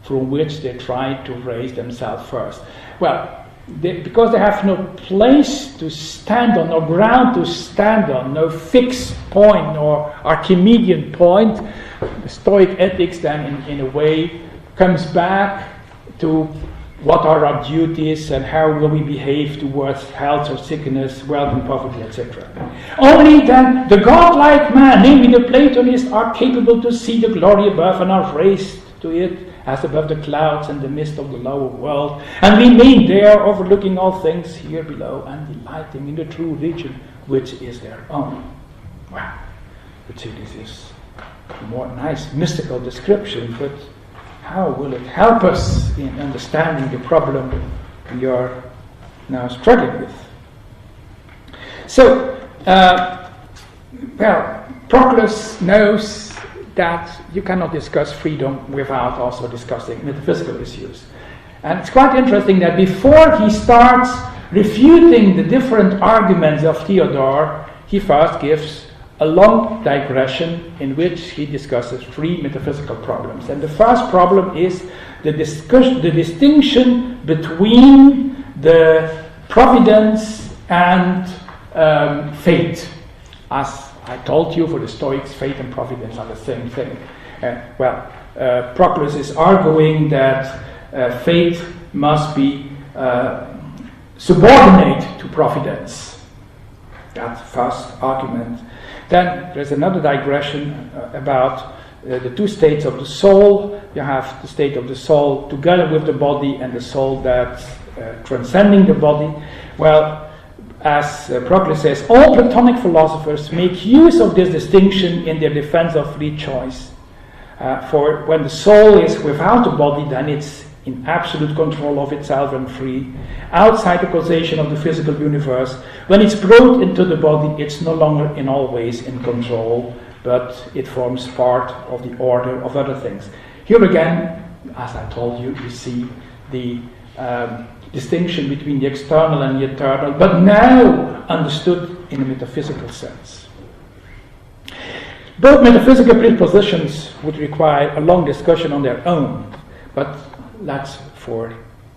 from which they try to raise themselves first. Well, because they have no place to stand on, no ground to stand on, no fixed point or Archimedean point, the Stoic ethics then in a way comes back to what are our duties and how will we behave towards health or sickness, wealth and poverty, etc. Only then the godlike man, namely the Platonists, are capable to see the glory above and are raised to it as above the clouds and the mist of the lower world, and remain there overlooking all things here below and delighting in the true region which is their own. Wow. would say this is a more nice mystical description, but how will it help us in understanding the problem we are now struggling with? So, Propolis knows that you cannot discuss freedom without also discussing metaphysical issues. And it's quite interesting that before he starts refuting the different arguments of Theodore, he first gives a long digression in which he discusses three metaphysical problems. And the first problem is the distinction between the providence and fate. As I told you, for the Stoics, fate and providence are the same thing. Propolis is arguing that fate must be subordinate to providence. That's the first argument. Then there's another digression about the two states of the soul. You have the state of the soul together with the body and the soul that's transcending the body. Well, as Propolis says, all Platonic philosophers make use of this distinction in their defense of free choice. For when the soul is without the body, then it's in absolute control of itself and free, outside the causation of the physical universe. When it's brought into the body, it's no longer in all ways in control, but it forms part of the order of other things. Here again, as I told you, you see the distinction between the external and the eternal, but now understood in a metaphysical sense. Both metaphysical prepositions would require a long discussion on their own, but that's for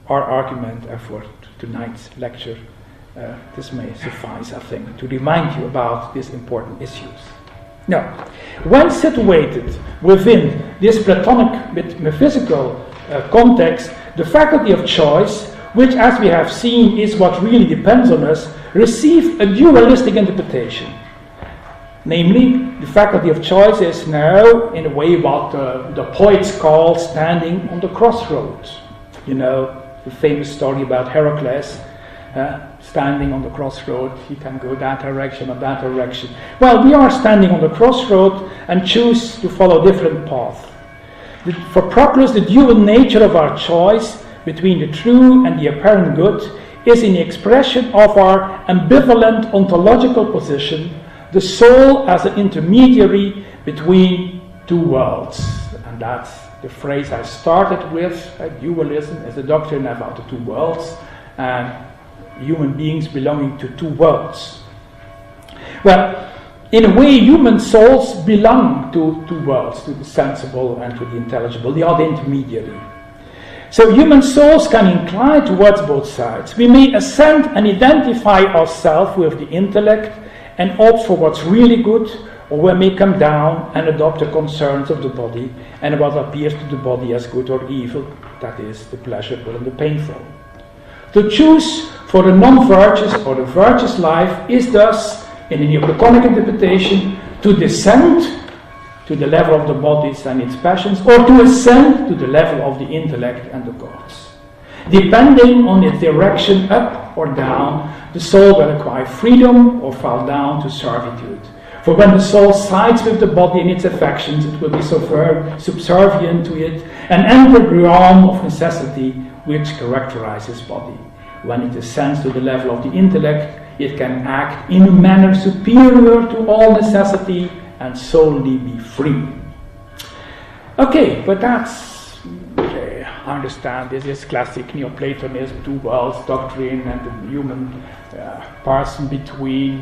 our argument and for tonight's lecture. This may suffice, I think, to remind you about these important issues. Now, when situated within this Platonic metaphysical context, the faculty of choice, which, as we have seen, is what really depends on us, receive a dualistic interpretation. Namely, the faculty of choice is now, in a way, what the poets call standing on the crossroads. You know, the famous story about Heracles standing on the crossroad. He can go that direction or that direction. Well, we are standing on the crossroad and choose to follow different paths. For Propolis, the dual nature of our choice between the true and the apparent good is in the expression of our ambivalent ontological position, the soul as an intermediary between two worlds. And that's the phrase I started with. Dualism is the doctrine about the two worlds, and human beings belonging to two worlds. Well, in a way, human souls belong to two worlds, to the sensible and to the intelligible. They are the intermediary. So human souls can incline towards both sides. We may assent and identify ourselves with the intellect and opt for what's really good, or we may come down and adopt the concerns of the body and what appears to the body as good or evil, that is, the pleasurable and the painful. To choose for the non-virtuous or the virtuous life is thus, in the Neo-Platonic interpretation, to descend to the level of the bodies and its passions, or to ascend to the level of the intellect and the gods. Depending on its direction, up or down, the soul will acquire freedom or fall down to servitude. For when the soul sides with the body in its affections, it will be subservient to it and enter the realm of necessity which characterizes body. When it ascends to the level of the intellect, it can act in a manner superior to all necessity and solely be free. Okay, but that's, I understand, this is classic Neo-Platonism, two worlds doctrine, and the human person between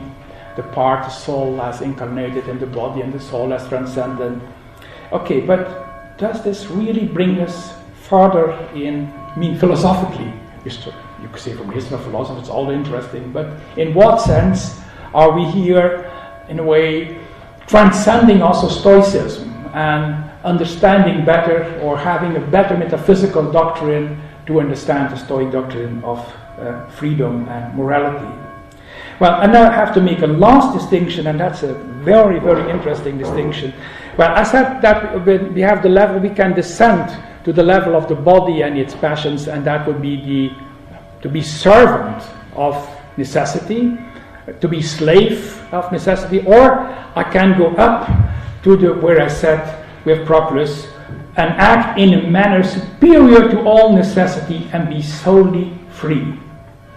the part, the soul as incarnated in the body and the soul as transcendent. Okay, but does this really bring us further in, philosophically? You could say from history of philosophy, it's all interesting, but in what sense are we here, in a way, transcending also Stoicism and understanding better or having a better metaphysical doctrine to understand the Stoic doctrine of freedom and morality? Well, I now have to make a last distinction, and that's a very, very interesting distinction. Well, I said that we have the level, we can descend to the level of the body and its passions, and that would be to be servant of necessity, to be slave of necessity, or I can go up to where I said with Propolis, and act in a manner superior to all necessity and be solely free.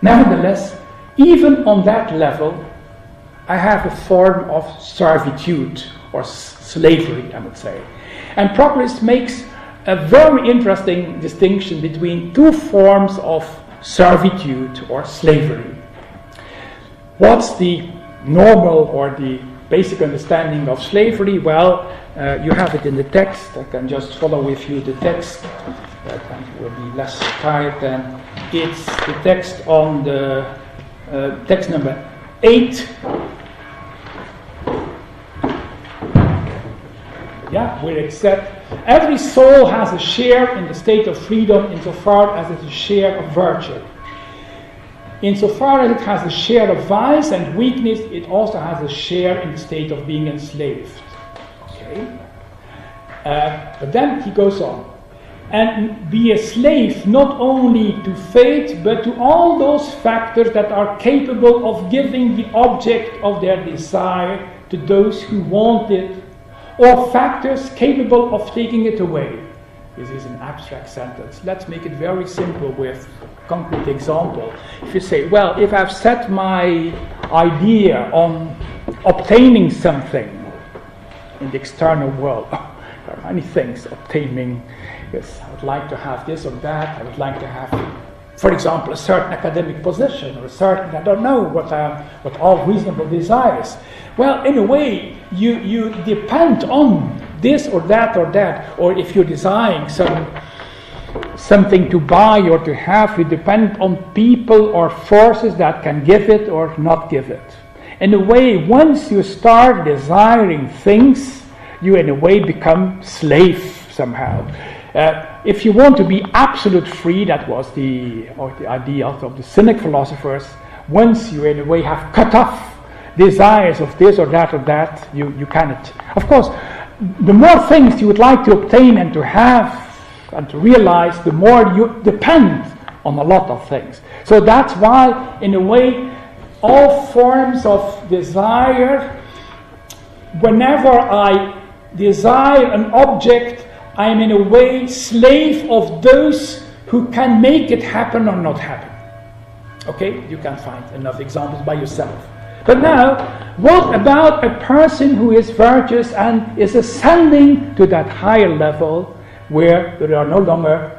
Nevertheless, even on that level, I have a form of servitude or slavery, I would say. And Propolis makes a very interesting distinction between two forms of servitude or slavery. What's the normal or the basic understanding of slavery? Well, you have it in the text. I can just follow with you the text. That will be less tight than it's the text on the text number 8. Yeah, where it said, every soul has a share in the state of freedom insofar as it is a share of virtue. Insofar as it has a share of vice and weakness, it also has a share in the state of being enslaved. Okay? But then he goes on. And be a slave not only to fate, but to all those factors that are capable of giving the object of their desire to those who want it, or factors capable of taking it away. This is an abstract sentence. Let's make it very simple with a concrete example. If you say, well, if I've set my idea on obtaining something in the external world, there are many things obtaining. Yes, I would like to have this or that. I would like to have, for example, a certain academic position, or a certain, I don't know what all reasonable desires. Well, in a way, you depend on this or that or that, or if you're desiring something to buy or to have, you depend on people or forces that can give it or not give it. In a way, once you start desiring things, you in a way become slave somehow. If you want to be absolute free, that was the idea of the Cynic philosophers, once you in a way have cut off desires of this or that, you cannot. Of course, the more things you would like to obtain and to have and to realize, the more you depend on a lot of things. So that's why, in a way, all forms of desire, whenever I desire an object, I am in a way slave of those who can make it happen or not happen. Okay, you can find enough examples by yourself. But now, what about a person who is virtuous and is ascending to that higher level where there are no longer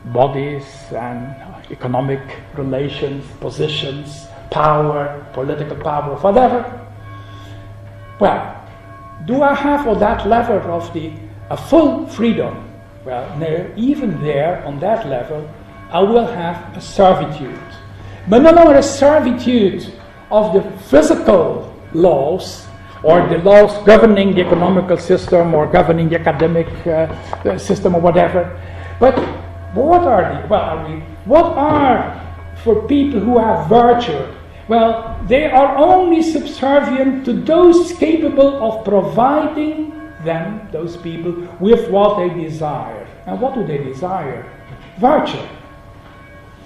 bodies and economic relations, positions, power, political power, whatever? Well, do I have on that level of a full freedom? Well, no, even there, on that level, I will have a servitude. But no longer a servitude of the physical laws, or the laws governing the economical system, or governing the academic system, or whatever. But what are they? What are, for people who have virtue? Well, they are only subservient to those capable of providing them, those people, with what they desire. And what do they desire? Virtue.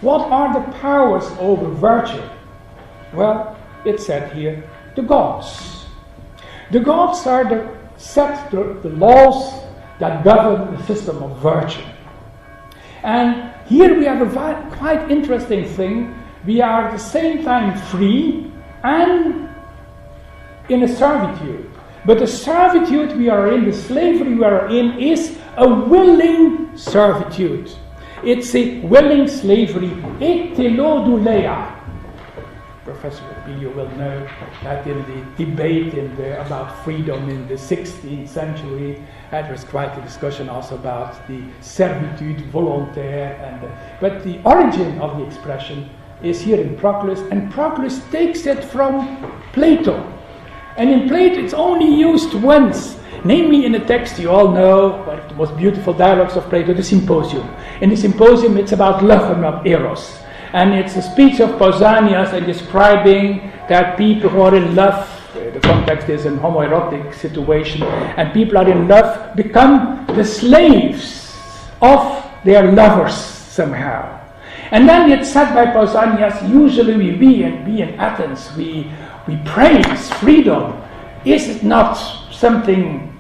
What are the powers over virtue? Well, it's said here, the gods. The gods are the laws that govern the system of virtue. And here we have a quite interesting thing. We are at the same time free and in a servitude. But the servitude we are in, the slavery we are in, is a willing servitude. It's a willing slavery. Etelodouleia. Professor you will know that in the debate about freedom in the 16th century, there was quite a discussion also about the servitude volontaire. But the origin of the expression is here in Propolis, and Propolis takes it from Plato. And in Plato it's only used once, namely in a text you all know, one of the most beautiful dialogues of Plato, the Symposium. In the Symposium it's about love and not eros. And it's a speech of Pausanias and describing that people who are in love, the context is an homoerotic situation, and people are in love become the slaves of their lovers somehow. And then it's said by Pausanias, usually we in Athens, we praise freedom. Is it not something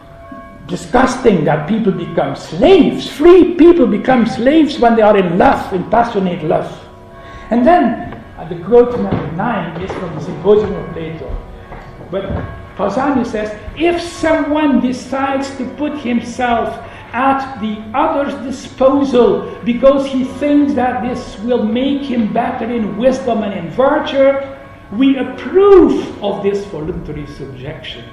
disgusting that people become slaves? Free people become slaves when they are in love, in passionate love. And then, the quote number 9 is from the Symposium of Plato. But Pausanias says, if someone decides to put himself at the other's disposal because he thinks that this will make him better in wisdom and in virtue, we approve of this voluntary subjection.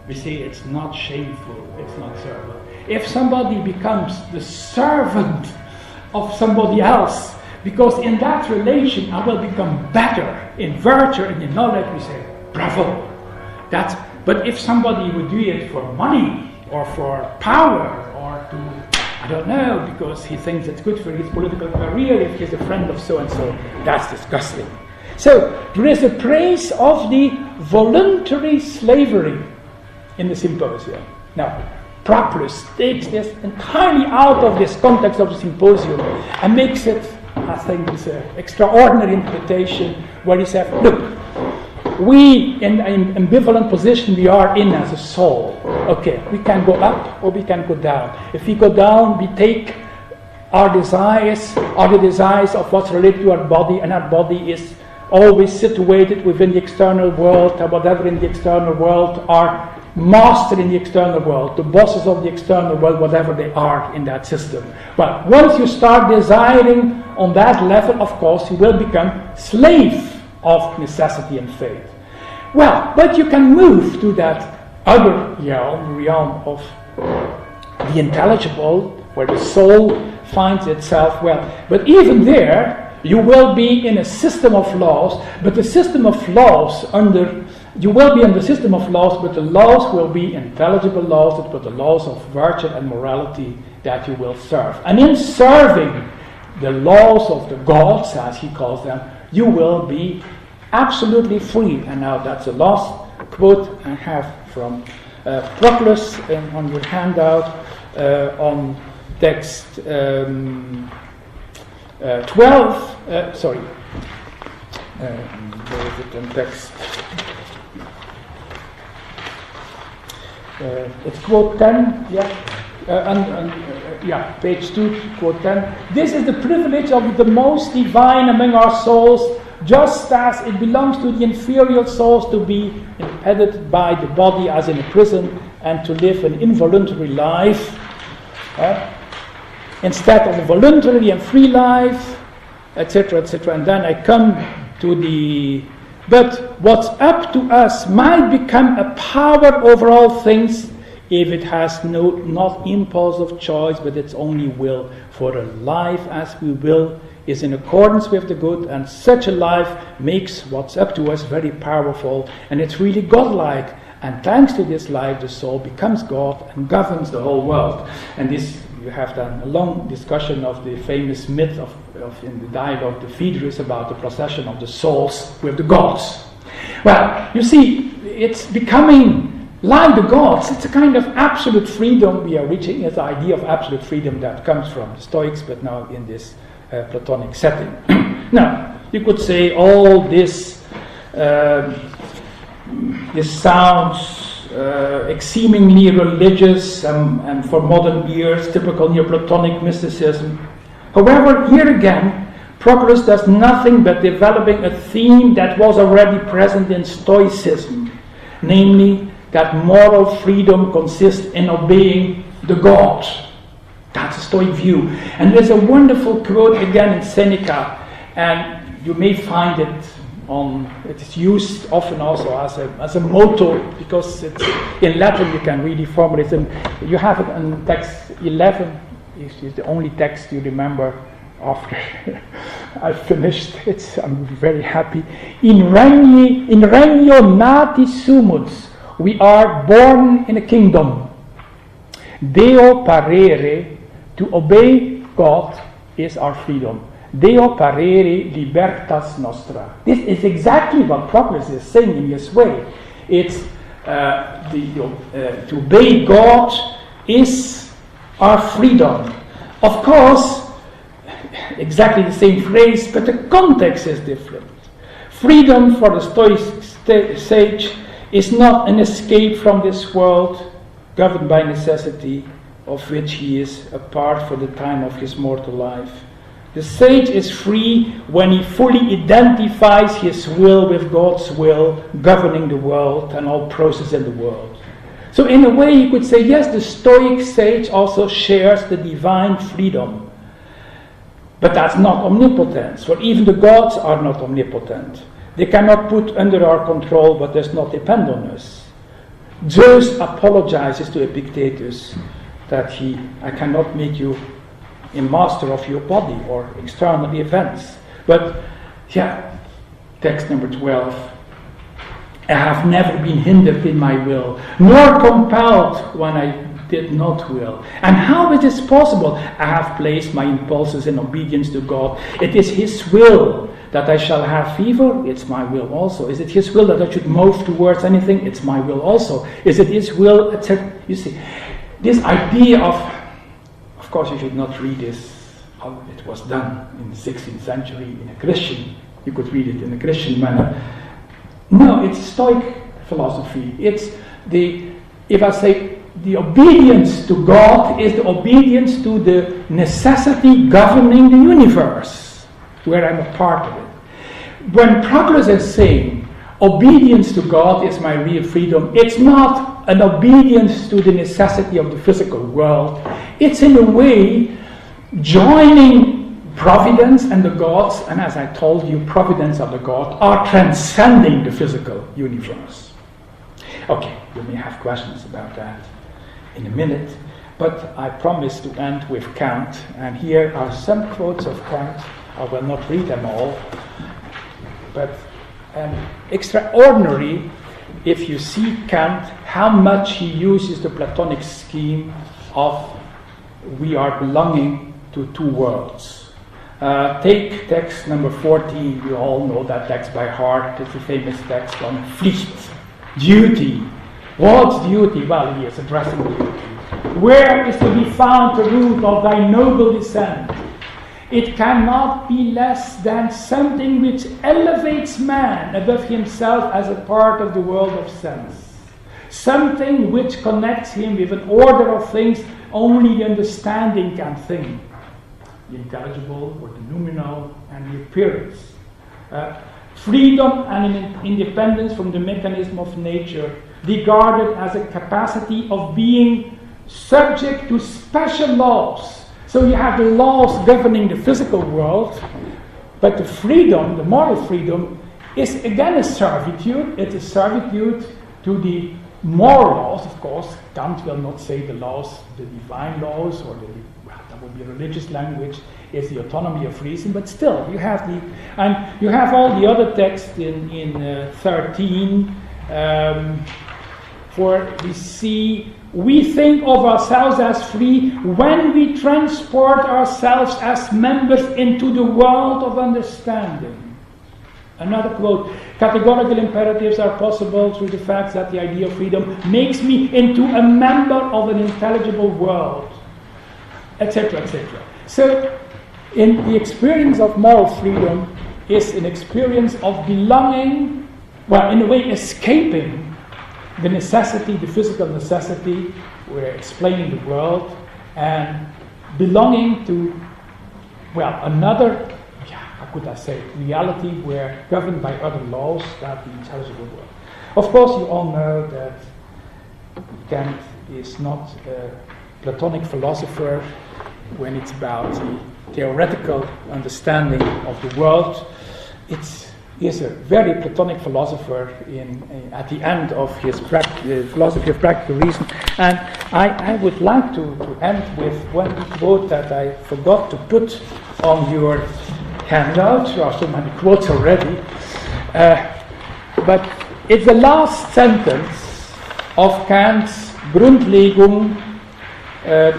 We say it's not shameful, it's not servile. If somebody becomes the servant of somebody else, because in that relation I will become better in virtue and in knowledge, we say, bravo. But if somebody would do it for money or for power or to, I don't know, because he thinks it's good for his political career, if he's a friend of so-and-so, that's disgusting. So there is a praise of the voluntary slavery in the Symposium. Now, Propolis takes this entirely out of this context of the Symposium and makes it, I think it's an extraordinary interpretation where he says, look, we in an ambivalent position we are in as a soul. Okay, we can go up or we can go down. If we go down, we take our desires, are the desires of what's related to our body, and our body is always situated within the external world, and whatever in the external world are master in the external world, the bosses of the external world, whatever they are in that system. Well, once you start desiring on that level, of course, you will become slave of necessity and faith. Well, but you can move to that other realm of the intelligible, where the soul finds itself well. But even there, you will be in a system of laws, but the system of laws you will be in the system of laws, but the laws will be intelligible laws, but the laws of virtue and morality that you will serve. And in serving the laws of the gods, as he calls them, you will be absolutely free. And now that's the last quote I have from Propolis on your handout on text 12. Where is it in text? It's quote 10, page 2, quote 10. This is the privilege of the most divine among our souls, just as it belongs to the inferior souls to be impeded by the body as in a prison and to live an involuntary life instead of a voluntary and free life, etc., etc. And then I come to the... But what's up to us might become a power over all things if it has not impulse of choice, but its only will. For a life as we will is in accordance with the good, and such a life makes what's up to us very powerful, and it's really godlike. And thanks to this life, the soul becomes God and governs the whole world. And this, you have done a long discussion of the famous myth of in the dialogue, the Phaedrus, about the procession of the souls with the gods. Well, you see, it's becoming like the gods. It's a kind of absolute freedom we are reaching. It's the idea of absolute freedom that comes from the Stoics, but now in this Platonic setting. Now, you could say all this sounds seemingly religious and for modern ears, typical Neo-Platonic mysticism. However, here again, Propolis does nothing but developing a theme that was already present in Stoicism, namely that moral freedom consists in obeying the gods. That's a Stoic view. And there's a wonderful quote again in Seneca, and you may find it it is used often also as a motto, because it's, in Latin you can really formulate it. You have it in text 11. It's the only text you remember after I finished it. I'm very happy. In regno nati sumus, we are born in a kingdom. Deo parere, to obey God is our freedom. Deo parere libertas nostra. This is exactly what Propolis is saying in his way. It's to obey God is our freedom. Of course, exactly the same phrase, but the context is different. Freedom for the Stoic sage is not an escape from this world governed by necessity, of which he is a part for the time of his mortal life. The sage is free when he fully identifies his will with God's will governing the world and all process in the world. So in a way you could say, yes, the Stoic sage also shares the divine freedom. But that's not omnipotence, for even the gods are not omnipotent. They cannot put under our control what does not depend on us. Zeus apologizes to Epictetus that I cannot make you a master of your body or external events. But yeah, text number 12. I have never been hindered in my will, nor compelled when I did not will. And how is this possible? I have placed my impulses in obedience to God. It is His will that I shall have fever. It's my will also. Is it His will that I should move towards anything? It's my will also. Is it His will, etc.? You see, this idea of course you should not read this how it was done in the 16th century in a Christian, you could read it in a Christian manner. No, it's Stoic philosophy. It's if I say the obedience to God is the obedience to the necessity governing the universe, where I'm a part of it. When Propolis is saying obedience to God is my real freedom, it's not an obedience to the necessity of the physical world. It's in a way joining providence and the gods, and as I told you, providence and the God are transcending the physical universe. Okay, you may have questions about that in a minute, but I promise to end with Kant, and here are some quotes of Kant. I will not read them all, but extraordinary if you see Kant, how much he uses the Platonic scheme of we are belonging to two worlds. Take text number 14, you all know that text by heart. It's a famous text on Pflicht, duty. What's duty? Well, he is addressing duty. Where is to be found the root of thy noble descent? It cannot be less than something which elevates man above himself as a part of the world of sense. Something which connects him with an order of things only the understanding can think. The intelligible or the noumenal and the appearance. Freedom and independence from the mechanism of nature, regarded as a capacity of being subject to special laws. So you have the laws governing the physical world, but the freedom, the moral freedom, is again a servitude. It's a servitude to the moral laws, of course. Kant will not say the laws, the divine laws, or that would be religious language. It's the autonomy of reason, but still you have you have all the other texts in 13. For we see, we think of ourselves as free when we transport ourselves as members into the world of understanding. Another quote, categorical imperatives are possible through the fact that the idea of freedom makes me into a member of an intelligible world, etc., etc. So, in the experience of moral freedom is an experience of belonging, well, in a way escaping the necessity, the physical necessity, we're explaining the world, and belonging to, well, another, how could I say, reality where governed by other laws that the intelligible world. Of course, you all know that Kant is not a Platonic philosopher when it's about the theoretical understanding of the world. He is a very Platonic philosopher at the end of his philosophy of practical reason. And I would like to end with one quote that I forgot to put on your handout. There are so many quotes already. But it's the last sentence of Kant's Grundlegung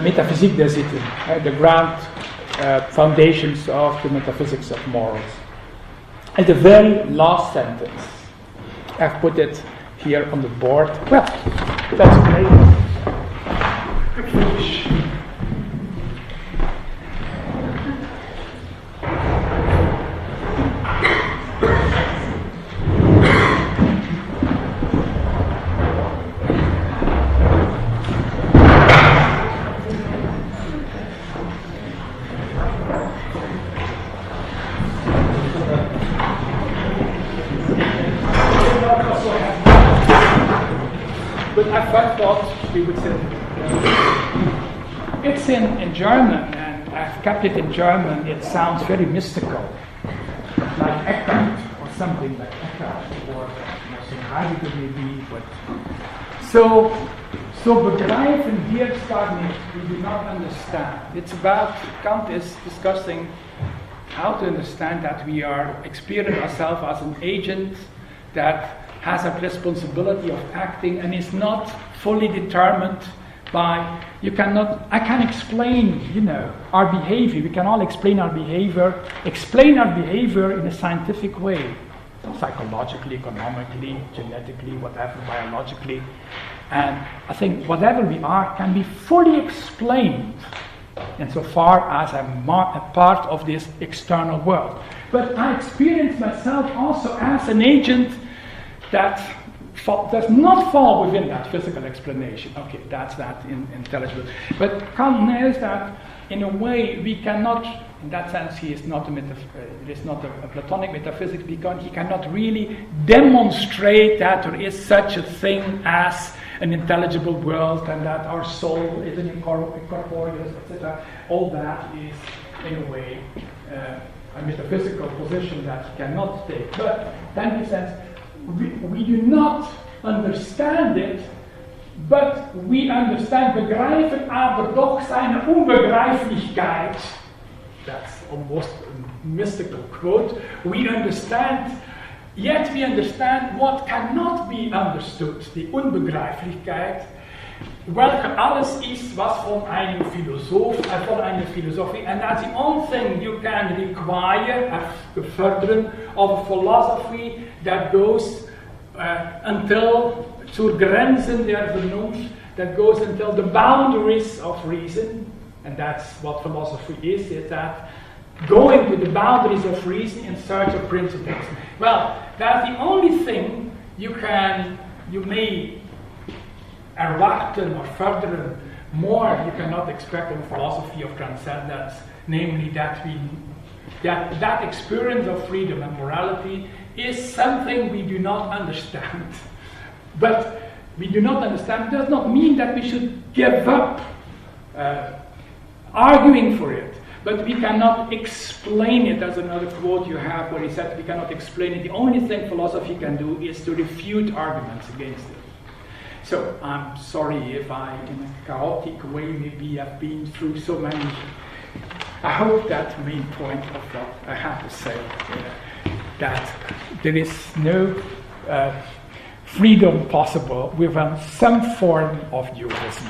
Metaphysics der Sitten, the grand foundations of the metaphysics of morals. At the very last sentence, I've put it here on the board. Well, let's play a finish. it's in German, and I've kept it in German. It sounds very mystical, like Eckhart or something like Eckhart, or Heidegger maybe. But so begreifen hier starting, we do not understand. It's about, Kant is discussing how to understand that we are experiencing ourselves as an agent that has a responsibility of acting and is not fully determined by, I can explain, our behavior. We can all explain our behavior in a scientific way, psychologically, economically, genetically, whatever, biologically. And I think whatever we are can be fully explained insofar as I'm a part of this external world. But I experience myself also as an agent that does not fall within that physical explanation. Okay, that's that intelligible. But Kant knows that in a way we cannot, in that sense he is not it is not a Platonic metaphysics, because he cannot really demonstrate that there is such a thing as an intelligible world and that our soul is an incorporeal, etc. All that is in a way a metaphysical position that he cannot take. But then he says, we do not understand it, but we understand, begreifen aber doch seine Unbegreiflichkeit. That's almost a mystical quote. We understand, yet we understand what cannot be understood, die Unbegreiflichkeit, welche alles ist, was von einer Philosophie, and that's the only thing you can require, gefordern, of a philosophy that goes until zur Grenzen der Vernunft, that goes until the boundaries of reason, and that's what philosophy is that going to the boundaries of reason in search of principles. Well, that's the only thing you may erwarten or further more you cannot expect in philosophy of transcendence, namely that that experience of freedom and morality is something we do not understand. But we do not understand does not mean that we should give up arguing for it. But we cannot explain it, as another quote you have where he said we cannot explain it. The only thing philosophy can do is to refute arguments against it. So I'm sorry if I, in a chaotic way, maybe have been through so many. I hope that main point of what I have to say, that there is no freedom possible without some form of dualism.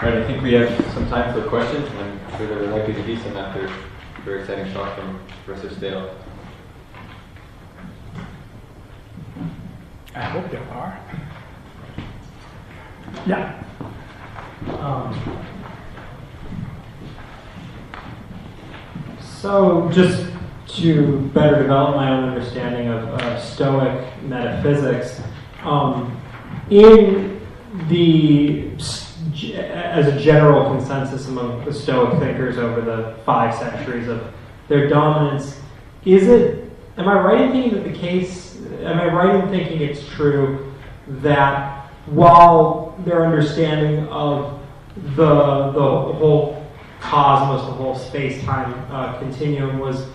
Right, I think we have some time for questions, and I'm sure there are likely to be some after a very exciting talk from Professor Stale. I hope there are. Yeah. So, just to better develop my own understanding of Stoic metaphysics, as a general consensus among the Stoic thinkers over the 5 centuries of their dominance, am I right in thinking it's true that while their understanding of the whole cosmos, the whole space-time continuum was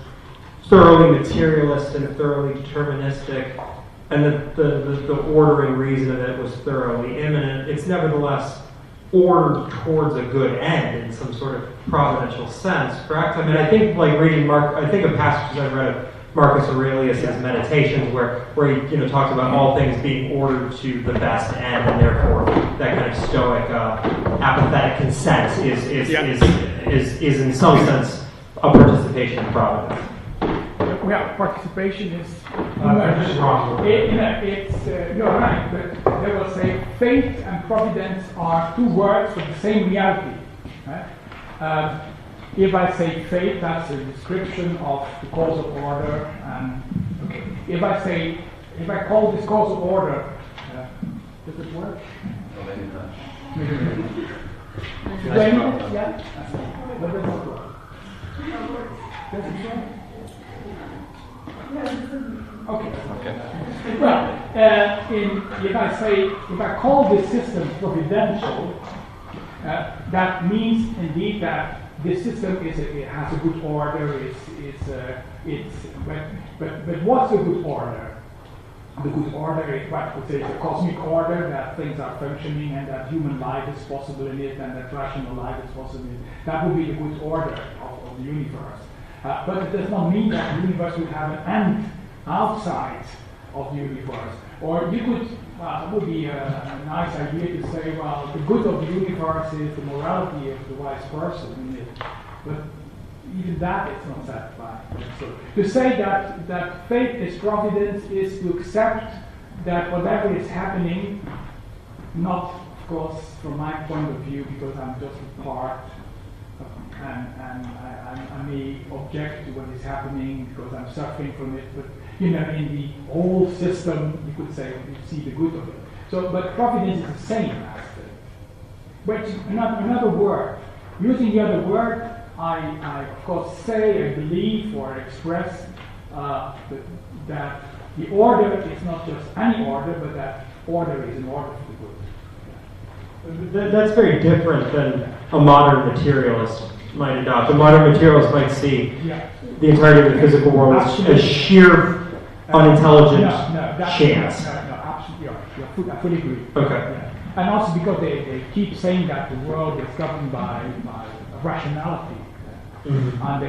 thoroughly materialist and thoroughly deterministic, and that the ordering reason of it was thoroughly immanent, it's nevertheless ordered towards a good end in some sort of providential sense, correct? I mean, I think reading I think of passages I've read of Marcus Aurelius' Meditations where he talks about all things being ordered to the best end, and therefore that kind of Stoic apathetic consent is in some sense a participation in providence. Yeah, participation is. Just wrong. You're right, but they will say fate and providence are 2 words for the same reality. Right? If I say fate, that's a description of the causal order. And if I call this causal order, does it work? No, maybe not. Yeah. But does it work? Does it work? Okay. Okay. Well, if I call this system providential, that means indeed that this system it has a good order. But what's a good order? The good order is what would say it's a cosmic order, that things are functioning and that human life is possible in it and that rational life is possible in it. That would be the good order of the universe. But it does not mean that the universe would have an end outside of the universe. Or you could, it would be a nice idea to say, well, the good of the universe is the morality of the wise person in it. But even that is not satisfying. So to say that faith is providence is to accept that whatever is happening, not of course from my point of view, because I'm just a part, and I may object to what is happening because I'm suffering from it, but in the whole system, you could say you see the good of it. So, but providence is the same aspect. But another word, using the other word, I of course say, I believe, or express that the order is not just any order, but that order is an order for the good. That's very different than a modern materialist might adopt. A modern materialist might see the entirety of the physical world as sheer unintelligent chance. No, absolutely. I fully agree. Okay. Yeah. And also because they keep saying that the world is governed by rationality. Mm-hmm. And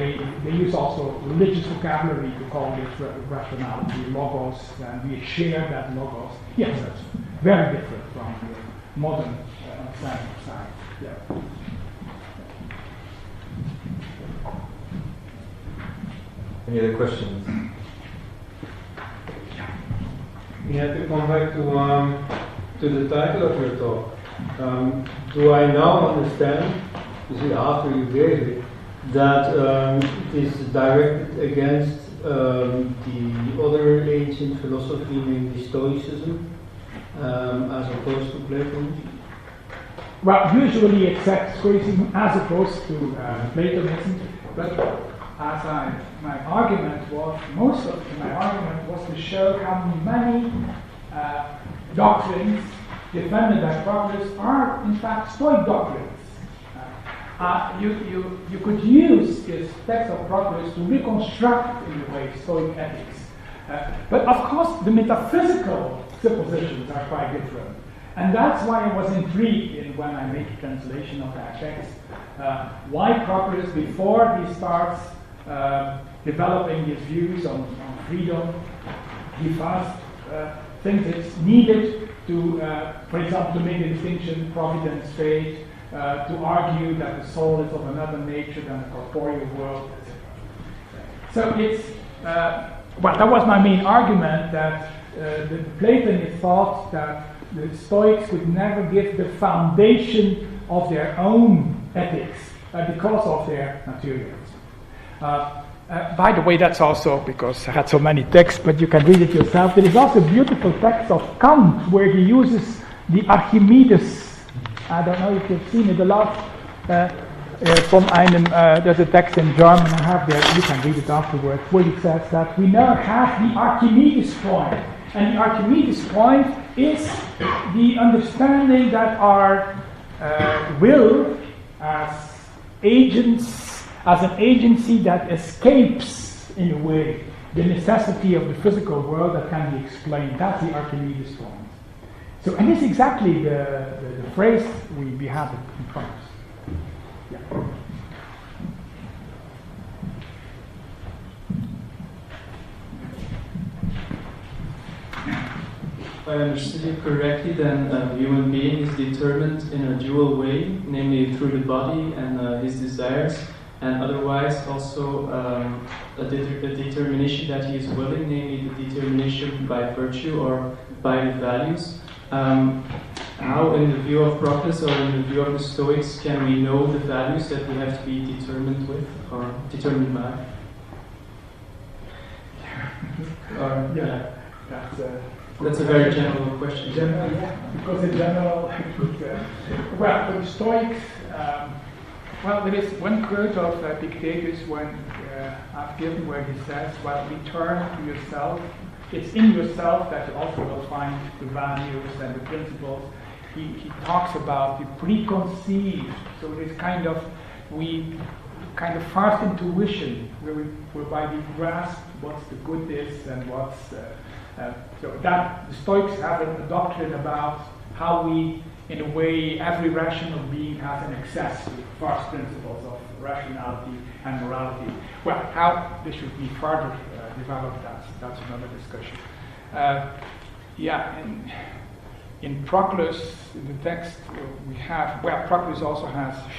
they use also religious vocabulary to call this rationality, logos, and we share that logos. Yes, that's very different from the modern understanding of science. Yeah. Any other questions? We have to come back to the title of your talk. Do I now understand, after you gave it, that it is directed against the other ancient philosophy, namely Stoicism, as opposed to Platonism? Well, usually accept Stoicism as opposed to Platonism, but my argument was to show how many doctrines defended by Propolis are in fact Stoic doctrines. You could use this text of Propolis to reconstruct, in a way, Stoic ethics. But of course, the metaphysical suppositions are quite different. And that's why I was intrigued when I made the translation of that text. Why Propolis, before he starts developing his views on freedom, he first thinks it's needed to, for example, to make the distinction providence, fate, to argue that the soul is of another nature than the corporeal world, etc. So it's, that was my main argument, that the Platonists thought that the Stoics would never give the foundation of their own ethics because of their materialism. By the way, that's also because I had so many texts, but you can read it yourself. There is also a beautiful text of Kant where he uses the Archimedes. I don't know if you've seen it a lot. From einem, there's a text in German I have there, you can read it afterwards, where it says that we now have the Archimedes point. And the Archimedes point is the understanding that our will as agents, as an agency that escapes, in a way, the necessity of the physical world that can be explained. That's the Archimedes point. So, and this is exactly the phrase we have in front of us. Yeah. If I understood you correctly, then the human being is determined in a dual way, namely through the body and his desires, and otherwise also a determination that he is willing, namely the determination by virtue or by the values. How, in the view of Propolis or in the view of the Stoics, can we know the values that we have to be determined with or determined by? That's a very general question. General, yeah, because in general, well, for the Stoics, there is one quote of Epictetus when I've given where he says, well, return to yourself it's in yourself that you also will find the values and the principles. He talks about the preconceived, so it's kind of first intuition, whereby we grasp what's the good is and what's so that the Stoics have a doctrine about how we, in a way, every rational being has an access to first principles of rationality and morality. Well, how this should be further developed, that's another discussion. In Propolis, in the text we have, Propolis also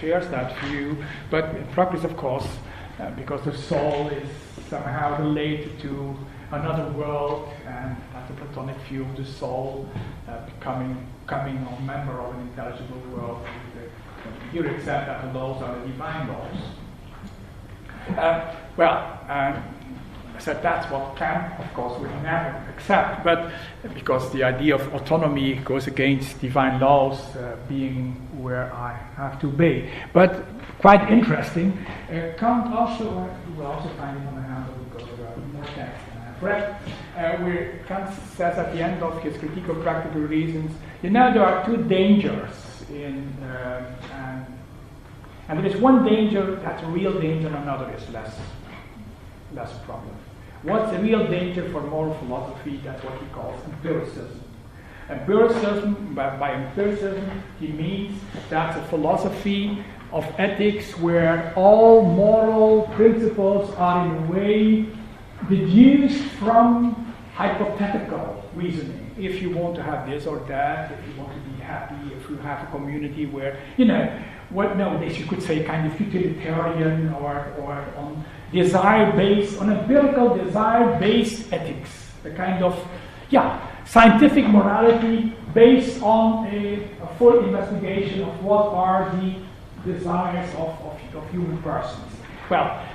shares that view, but in Propolis, of course, because the soul is somehow related to another world, and that's a Platonic view of the soul becoming a member of an intelligible world. Here accept that the laws are the divine laws. So that's what Kant, of course, would never accept, but because the idea of autonomy goes against divine laws being where I have to be. But quite interesting, Kant also, you will also find it on the handle because there are more texts than I've read, where Kant says at the end of his Critique of Practical Reasons, there are two dangers in, and there is one danger that's a real danger, and another is less problem. What's the real danger for moral philosophy? That's what he calls empiricism. Empiricism, by empiricism, he means that's a philosophy of ethics where all moral principles are in a way deduced from hypothetical reasoning. If you want to have this or that, if you want to be happy, if you have a community where, what nowadays you could say kind of utilitarian or on desire-based, on empirical desire-based ethics, a kind of, scientific morality based on a full investigation of what are the desires of human persons. Well,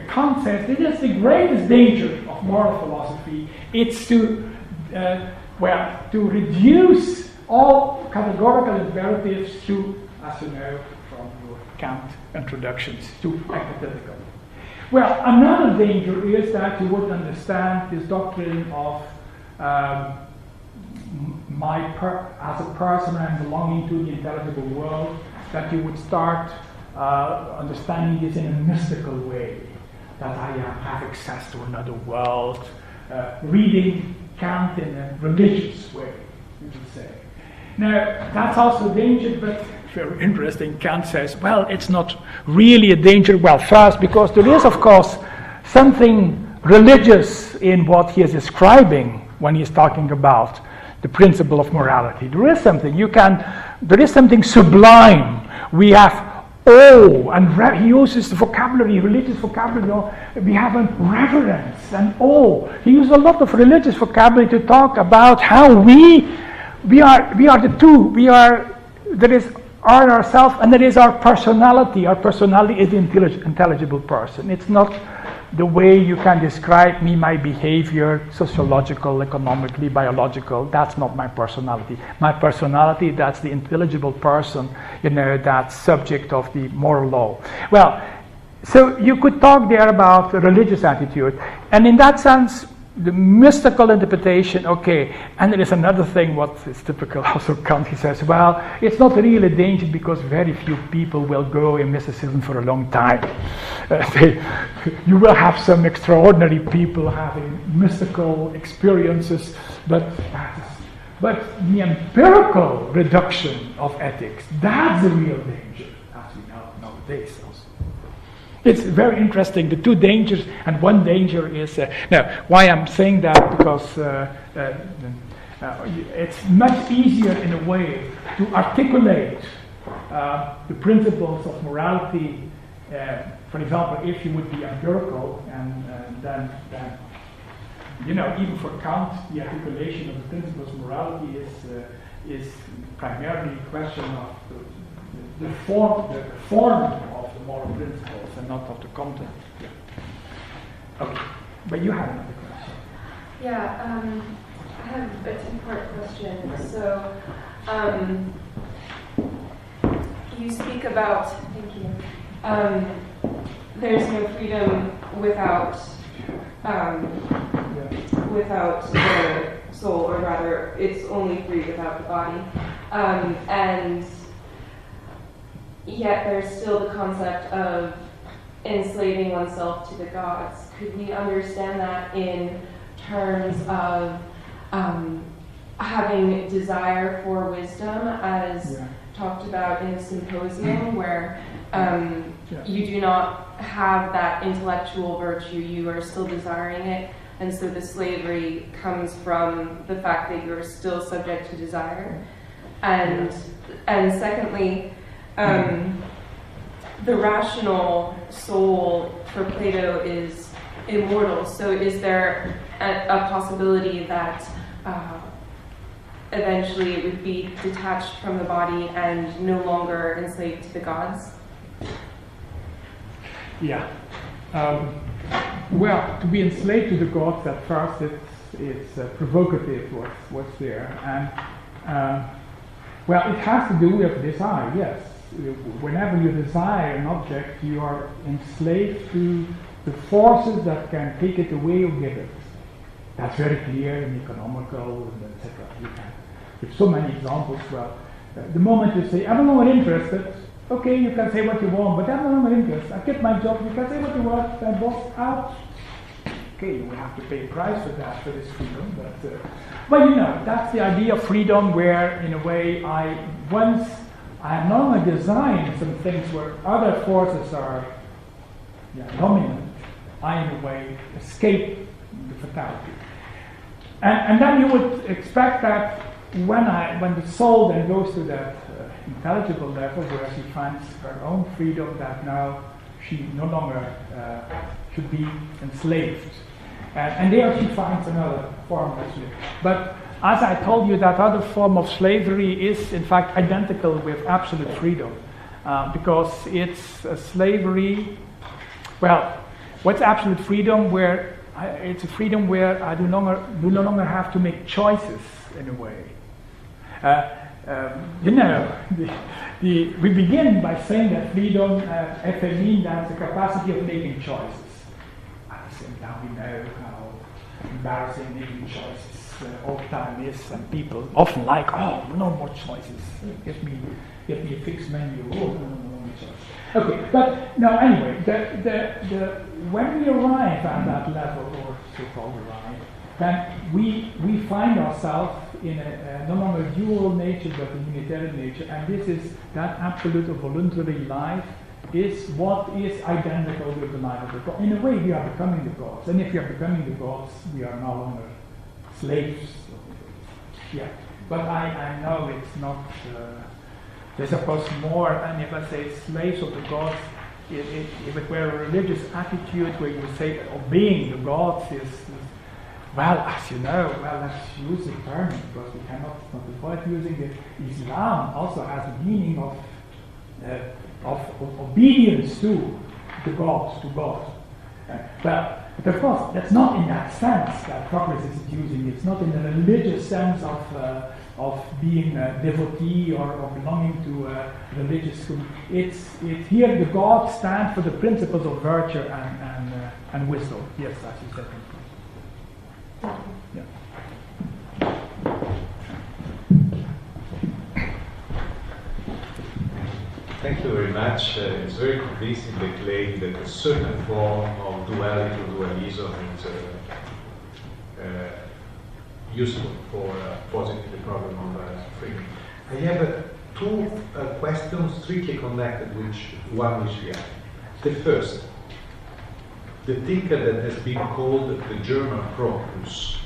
Kant says this is the greatest danger of moral philosophy. It's to reduce all categorical imperatives to, as you know from your Kant introductions, to hypothetical. Well, another danger is that you would understand this doctrine of as a person I'm belonging to the intelligible world, that you would start understanding this in a mystical way, that I have access to another world, reading Kant in a religious way, you could say. Now, that's also a danger, but very interesting. Kant says, well, it's not really a danger. Well, first, because there is, of course, something religious in what he is describing when he's talking about the principle of morality. There is something. There is something sublime. We have awe, and he uses the vocabulary, religious vocabulary. We have a reverence and awe. He uses a lot of religious vocabulary to talk about how we are the two. There is ourselves, and there is our personality. Our personality is the intelligible person. It's not the way you can describe me, my behavior, sociological, economically, biological. That's not my personality. My personality, that's the intelligible person, that's subject of the moral law. Well, so you could talk there about a religious attitude, and in that sense, the mystical interpretation, okay. And there is another thing, what is typical also Kant, he says, well, it's not really a danger because very few people will go in mysticism for a long time. You will have some extraordinary people having mystical experiences, but the empirical reduction of ethics, that's the real danger, as we know nowadays also. It's very interesting, the two dangers, and one danger is, now, why I'm saying that, because it's much easier in a way to articulate the principles of morality. For example, if you would be empirical, and then even for Kant, the articulation of the principles of morality is primarily a question of the form of the moral principles and not of the content. Yeah. Okay, but you have another question. Yeah, I have a two-part question. So, you speak about, thank you, there's no freedom without without the soul, or rather, it's only free without the body. And yet there's still the concept of enslaving oneself to the gods. Could we understand that in terms of having desire for wisdom, as talked about in the symposium, where you do not have that intellectual virtue, you are still desiring it, and so the slavery comes from the fact that you're still subject to desire. And secondly, the rational soul for Plato is immortal. So is there a possibility that eventually it would be detached from the body and no longer enslaved to the gods? Yeah. Well, to be enslaved to the gods at first, it's provocative what's there. And, well, it has to do with desire, yes. Whenever you desire an object, you are enslaved to the forces that can take it away or give it. That's very clear in economical, etc. You can give so many examples. Well, the moment you say, I'm no longer interested, okay, you can say what you want, but I'm no longer interested. I get my job, you can say what you want, and boss out. Okay, you will have to pay a price for that, for this freedom. But you know, that's the idea of freedom, where in a way I am no longer designing some things where other forces are dominant. I, in a way, escape the fatality. And then you would expect that when the soul then goes to that intelligible level, where she finds her own freedom, that now she no longer should be enslaved. And there she finds another form of slavery. But as I told you, that other form of slavery is in fact identical with absolute freedom, because it's a slavery. Well, what's absolute freedom? Where it's a freedom where I do no longer have to make choices in a way. You know, we begin by saying that freedom, FME, that's the capacity of making choices. At the same time, we know how embarrassing making choices all the time is, and people often like, oh, no more choices. Give me a fixed menu. Oh, no more choices. Okay, but no. Anyway, when we arrive at that level, or so-called arrive, then we find ourselves in a no longer dual nature but a unitarian nature, and this is that absolute or voluntary life is what is identical with the life of the God. In a way, we are becoming the gods, and if we are becoming the gods, we are no longer slaves. Yeah, but I know it's not. There's of course more, and if I say slaves of the gods, if it were a religious attitude where you say obeying the gods is well, as you know, let's use the term because we cannot avoid using it. Islam also has a meaning of obedience to the gods, to God. But of course, that's not in that sense that Propolis is using. It's not in the religious sense of being a devotee or belonging to a religious group. It's here the gods stand for the principles of virtue and wisdom. Yes, as you said. Yeah. Thank you very much. It's very convincing the claim that a certain form of duality or dualism is useful for positing the problem of freedom. I have two questions strictly connected, which we have. The first, the thinker that has been called the German Propolis,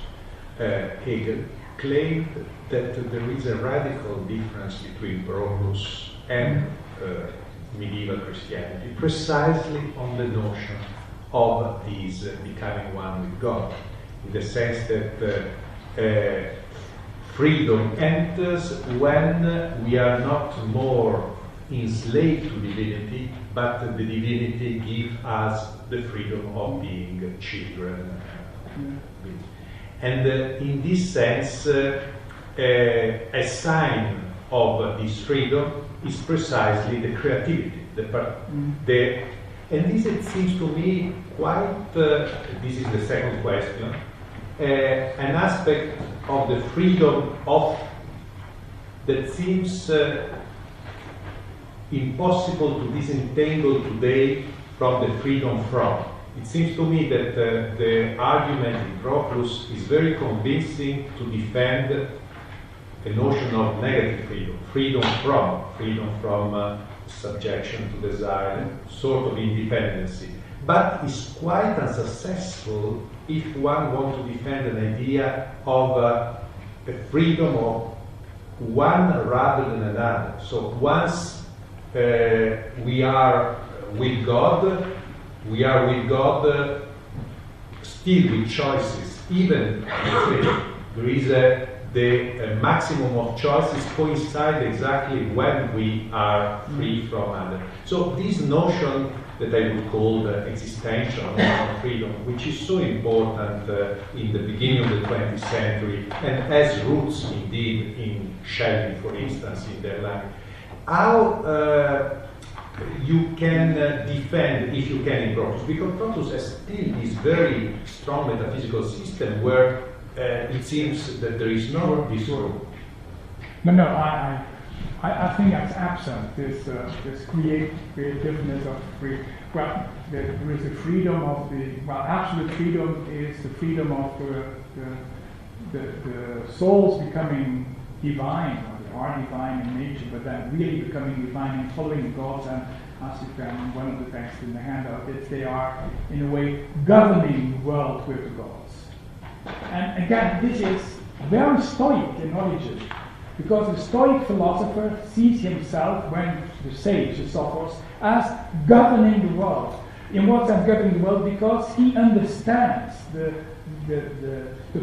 Hegel, claimed that there is a radical difference between Propolis and medieval Christianity, precisely on the notion of these becoming one with God, in the sense that freedom enters when we are not more enslaved to divinity, but the divinity gives us the freedom of being children. And in this sense, a sign of this freedom is precisely the creativity. And this, it seems to me, quite, this is the second question, an aspect of the freedom of that seems impossible to disentangle today from the freedom from. It seems to me that the argument in Propolis is very convincing to defend the notion of negative freedom from subjection to desire, sort of independency. But it's quite unsuccessful if one wants to defend an idea of a freedom of one rather than another. So once we are with God still with choices. Even there is the maximum of choices coincide exactly when we are free from other. So this notion that I would call the existential freedom, which is so important in the beginning of the 20th century and has roots indeed in Shelley, for instance, in their language. How you can defend, if you can, in Propolis, because Propolis has still this very strong metaphysical system where it seems that there is no this room. No, I think that's absent. This creativeness of free. Well, there is the freedom of absolute freedom is the freedom of the souls becoming divine, or they are divine in nature, but then really becoming divine and following God's, and as you can in one of the texts in the handout, they are in a way governing the world with the gods. And again, this is very Stoic in origin, because the Stoic philosopher sees himself, when the sage, the Sophos, as governing the world. In what sense governing the world? Because he understands the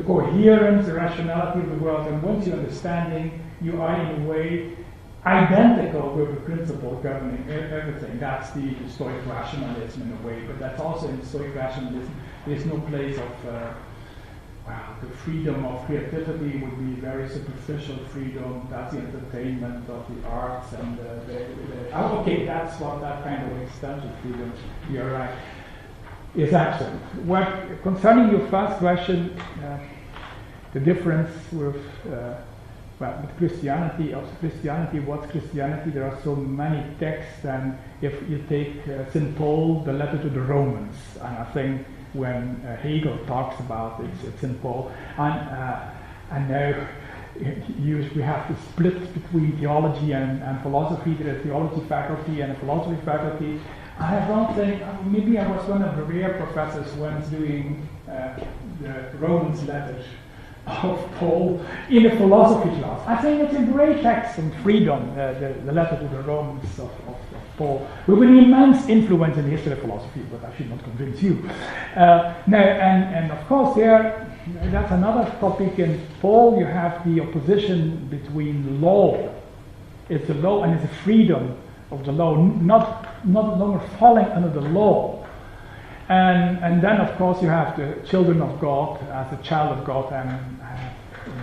coherence, the rationality of the world, and once you understanding, you are in a way identical with the principle governing everything. That's the Stoic rationalism in a way, but that's also in Stoic rationalism. There's no place of the freedom of creativity would be very superficial freedom. That's the entertainment of the arts and okay, that's what that kind of extensive freedom. You're right. Is absent. Concerning your first question, the difference with Christianity, what's Christianity? There are so many texts, and if you take St. Paul, the letter to the Romans, and I think when Hegel talks about it, it's St. Paul, and now we have to split between theology and philosophy. There is a theology faculty and a philosophy faculty. I don't think, maybe I was one of the rare professors once doing the Romans letter of Paul in a philosophy class. I think it's a great text on freedom, the letter to the Romans of Paul, with an immense influence in the history of philosophy, but I should not convince you. And of course that's another topic. In Paul you have the opposition between law. It's the law and it's the freedom of the law, not longer falling under the law. And then of course you have the children of God as a child of God and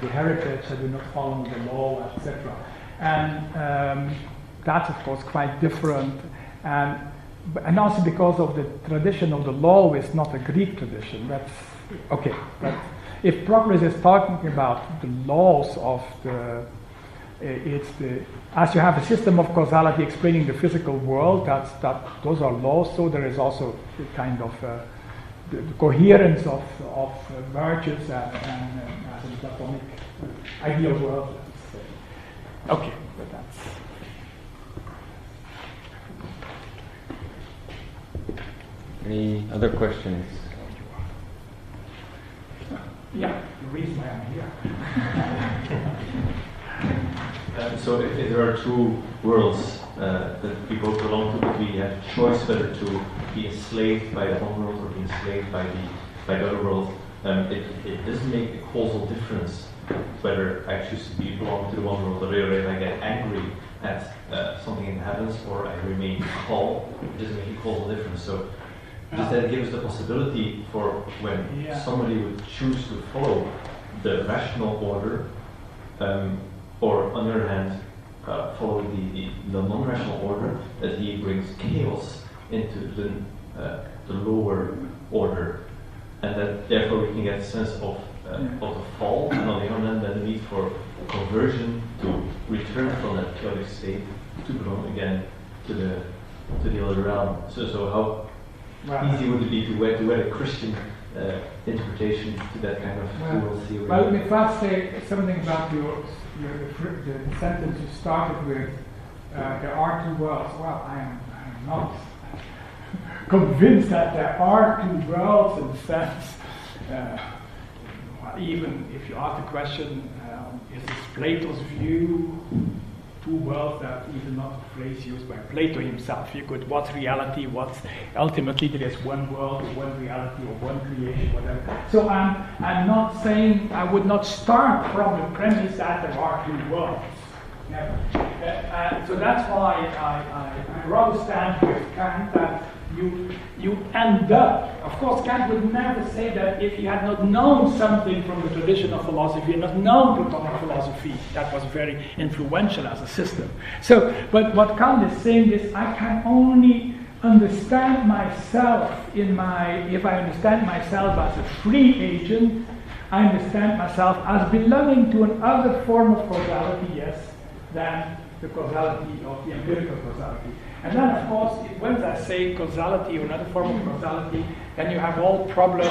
the heritage that do not follow the law, etc. And that's of course quite different, and also because of the tradition of the law is not a Greek tradition. That's okay. But if Propolis is talking about the laws of as you have a system of causality explaining the physical world, those are laws. So there is also the kind of the coherence of virtues and as in Platonic ideal world. Okay, but that's. Any other questions? Yeah, the reason why I'm here. So if there are two worlds that we both belong to, but we have choice whether to be enslaved by the one world or be enslaved by the other world, it doesn't make a causal difference whether I choose to belong to the one world or the other. If I get angry at something in the heavens or I remain calm, it doesn't make a causal difference. So does that give us the possibility for when somebody would choose to follow the rational order, or on the other hand, follow the non-rational order, that he brings chaos into the lower order, and that therefore we can get a sense of also fall, and on the other hand, then the need for conversion to return from that chaotic state to belong again to the other realm. So how easy would it be to add a Christian interpretation to that kind of dual theory? Well, let me first say something about the sentence you started with. There are two worlds. Well, I am not convinced that there are two worlds in the sense. Even if you ask the question, is this Plato's view? Two worlds, that even not a phrase used by Plato himself. You could, what's reality, what's ultimately there is one world, or one reality, or one creation, whatever. So I'm not saying, I would not start from the premise that there are two worlds. Never. So that's why I rather stand with Kant that you end up, of course Kant would never say that if he had not known something from the tradition of philosophy and not known Platonic philosophy, that was very influential as a system. So, but what Kant is saying is, I can only understand myself if I understand myself as a free agent, I understand myself as belonging to another form of causality, yes, than the causality of the empirical causality. And then, of course, when I say causality or another form of causality, then you have all problems.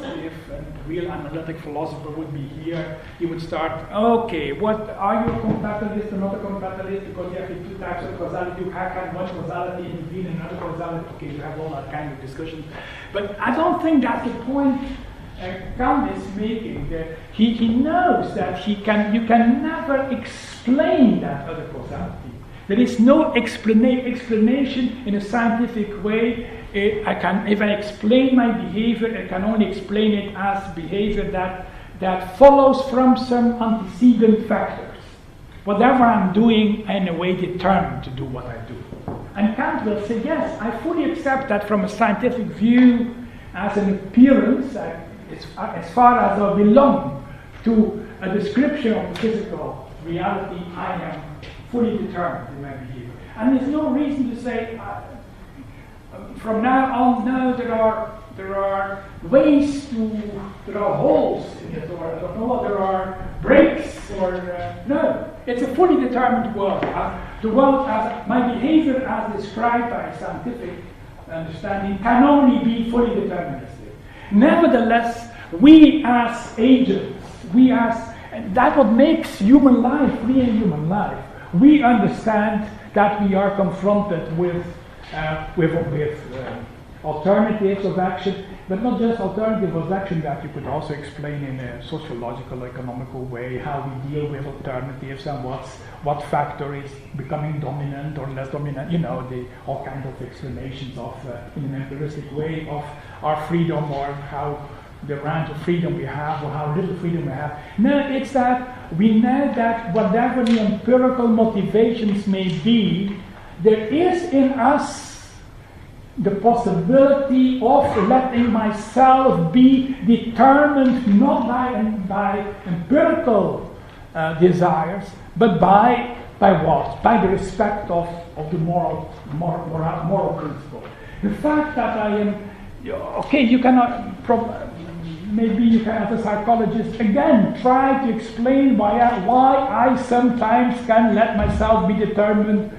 If a real analytic philosopher would be here, he would start, okay, what are you a compatibilist or not a compatibilist? Because you have two types of causality. How can one causality intervene in another causality? Okay, you have all that kind of discussion. But I don't think that's the point Kant is making. He knows that you can never explain that other causality. There is no explanation in a scientific way. If I explain my behavior, I can only explain it as behavior that follows from some antecedent factors. Whatever I'm doing, I'm in a way determined to do what I do. And Kant will say, yes, I fully accept that from a scientific view, as an appearance, as far as I belong to a description of the physical reality, I am fully determined in my behavior. And there's no reason to say, from now on, no, there are ways there are holes in it, or I don't know what, there are breaks, or no. It's a fully determined world. The world, as my behavior as described by scientific understanding, can only be fully deterministic. Nevertheless, we as agents, and that's what makes human life, real human life. We understand that we are confronted with alternatives of action, but not just alternatives of action that you could also explain in a sociological, economical way, how we deal with alternatives and what factor is becoming dominant or less dominant, all kinds of explanations of, in an empiristic way, of our freedom or how the range of freedom we have or how little freedom we have. No, it's that we know that whatever the empirical motivations may be, there is in us the possibility of letting myself be determined not by empirical desires, but by what? By the respect of the moral principle. The fact that I am, okay, you cannot, maybe you can, as a psychologist, again, try to explain why I sometimes can let myself be determined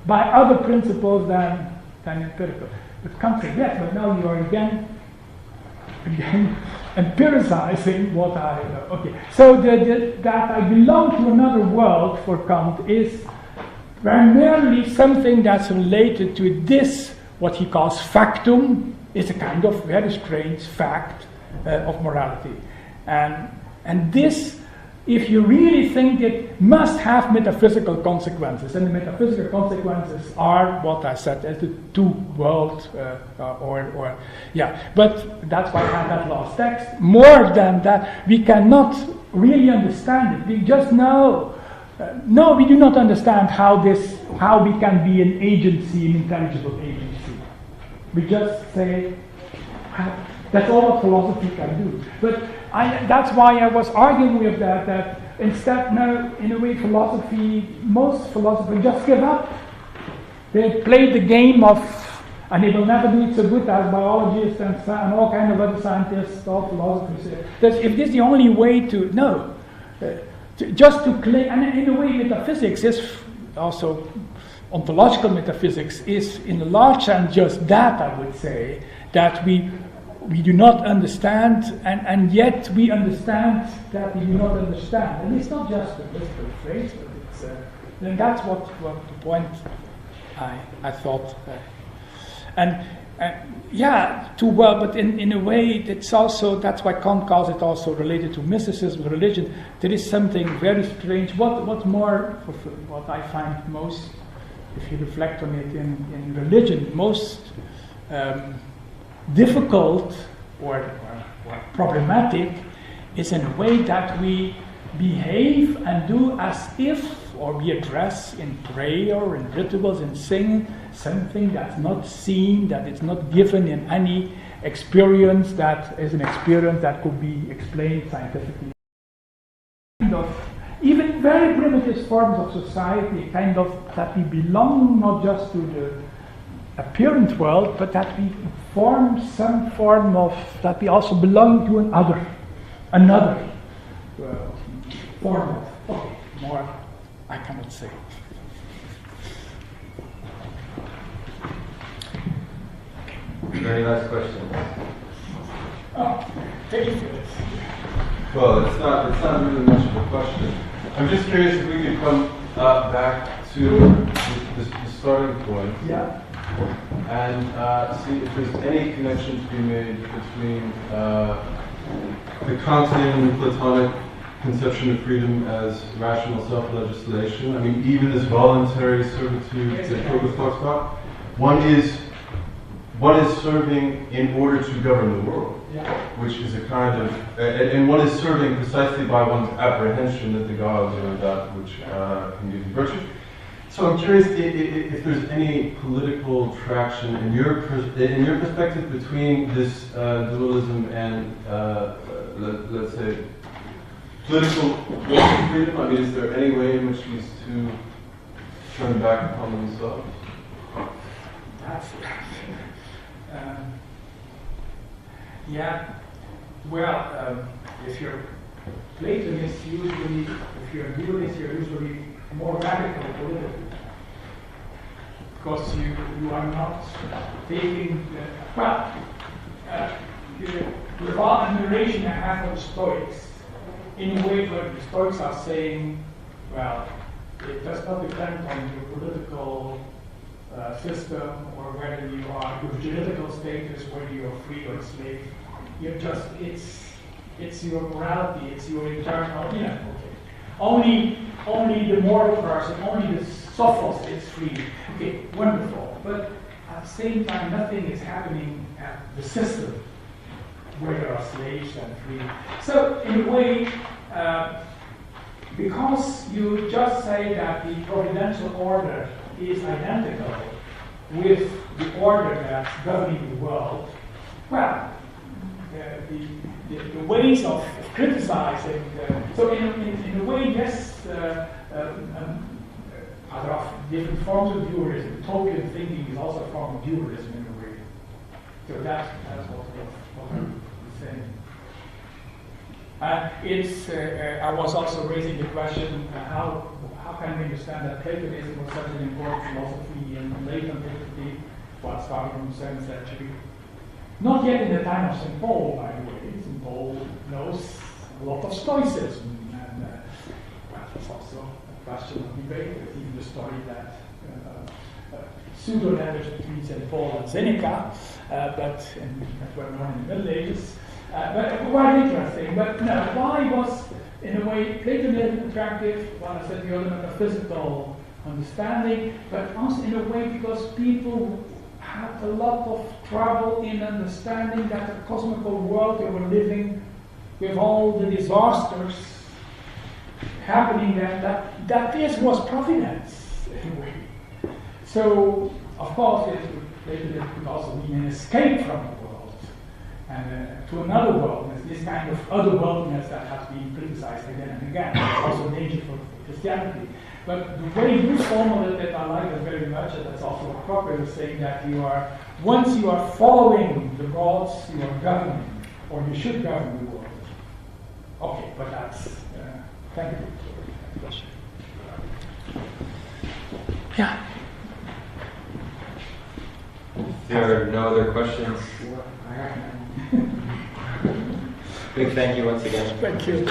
by other principles than empirical. But Kant said, yes, but now you are again empiricizing what I... okay, so that I belong to another world for Kant is primarily something that's related to this, what he calls factum, is a kind of very strange fact of morality. And this, if you really think it, must have metaphysical consequences. And the metaphysical consequences are what I said as the two worlds, But that's why I have that last text. More than that, we cannot really understand it. We just know. No, we do not understand how we can be an agency, an intelligible agency. We just say, that's all what philosophy can do. But that's why I was arguing with that instead, no, in a way, most philosophers just give up. They play the game of And they will never do it so good as biologists and all kind of other scientists or philosophers. If this is the only way to, no. Just to claim, and in a way metaphysics is also, ontological metaphysics is in a large sense just that, I would say, that we do not understand, and yet we understand that we do not understand. And it's not just a mystical phrase, but it's, and that's what the point I thought. But in a way, it's also, that's why Kant calls it also related to mysticism, religion. There is something very strange. What's more, what I find most, if you reflect on it in religion, most difficult or problematic is in a way that we behave and do as if, or we address in prayer, in rituals, in singing, something that's not seen, that is not given in any experience, that is an experience that could be explained scientifically. Kind of, even very primitive forms of society, kind of that we belong not just to the apparent world, but that we form some form of, that we also belong to another form of, okay, more I cannot say. Very nice question. Oh, thank you. Well, it's not really much of a question. I'm just curious if we could come back to the starting point. Yeah. And see if there's any connection to be made between the Kantian Platonic conception of freedom as rational self-legislation. I mean, even as voluntary servitude that Propolis talks about. One is serving in order to govern the world, which is a kind of, and one is serving precisely by one's apprehension that the gods are that which can give you virtue. So I'm curious if there's any political traction in your perspective between this dualism and let's say political freedom. I mean, is there any way in which these two turn back upon themselves? If you're Platonist, usually, if you're a dualist, you're usually more radical politically. Because you are not taking the raw admiration I have for the Stoics, in a way where the Stoics are saying, well, it does not depend on your political system or whether you are your juridical status, whether you are free or slave. You're just it's your morality, it's your internal. Only the moral person, only the sophos is free. Okay, wonderful. But at the same time, nothing is happening at the system where there are slaves and free. So in a way, because you just say that the providential order is identical with the order that's governing the world, well, the ways of criticizing, so in a way, yes, there are different forms of dualism. Utopian thinking is also a form of dualism in a way. So that's what I'm saying. I was also raising the question, how can we understand that Platonism was such an important philosophy in late antiquity, starting from the 7th century? Not yet in the time of St. Paul, by the way. St. Paul knows a lot of Stoicism, and it's also a question of debate. There's even the story that pseudo-letters between St. Paul and Seneca, that were known in the Middle Ages. But quite interesting. But no, why was, in a way, Platonism attractive? Well, I said the other metaphysical understanding, but also in a way because people had a lot of trouble in understanding that the cosmical world they were living with all the disasters happening there, that this was providence in a way. So, of course, it could also mean an escape from the world and to another world. this kind of otherworldliness that has been criticized again and again. It's also a danger for Christianity. But the way you formulated it, I like it very much, and that's also appropriate, saying that once you are following the gods, you are governing, or you should govern the world. Okay, but that's, thank you for the question. Yeah. If there are no other questions, big thank you once again. Thank you.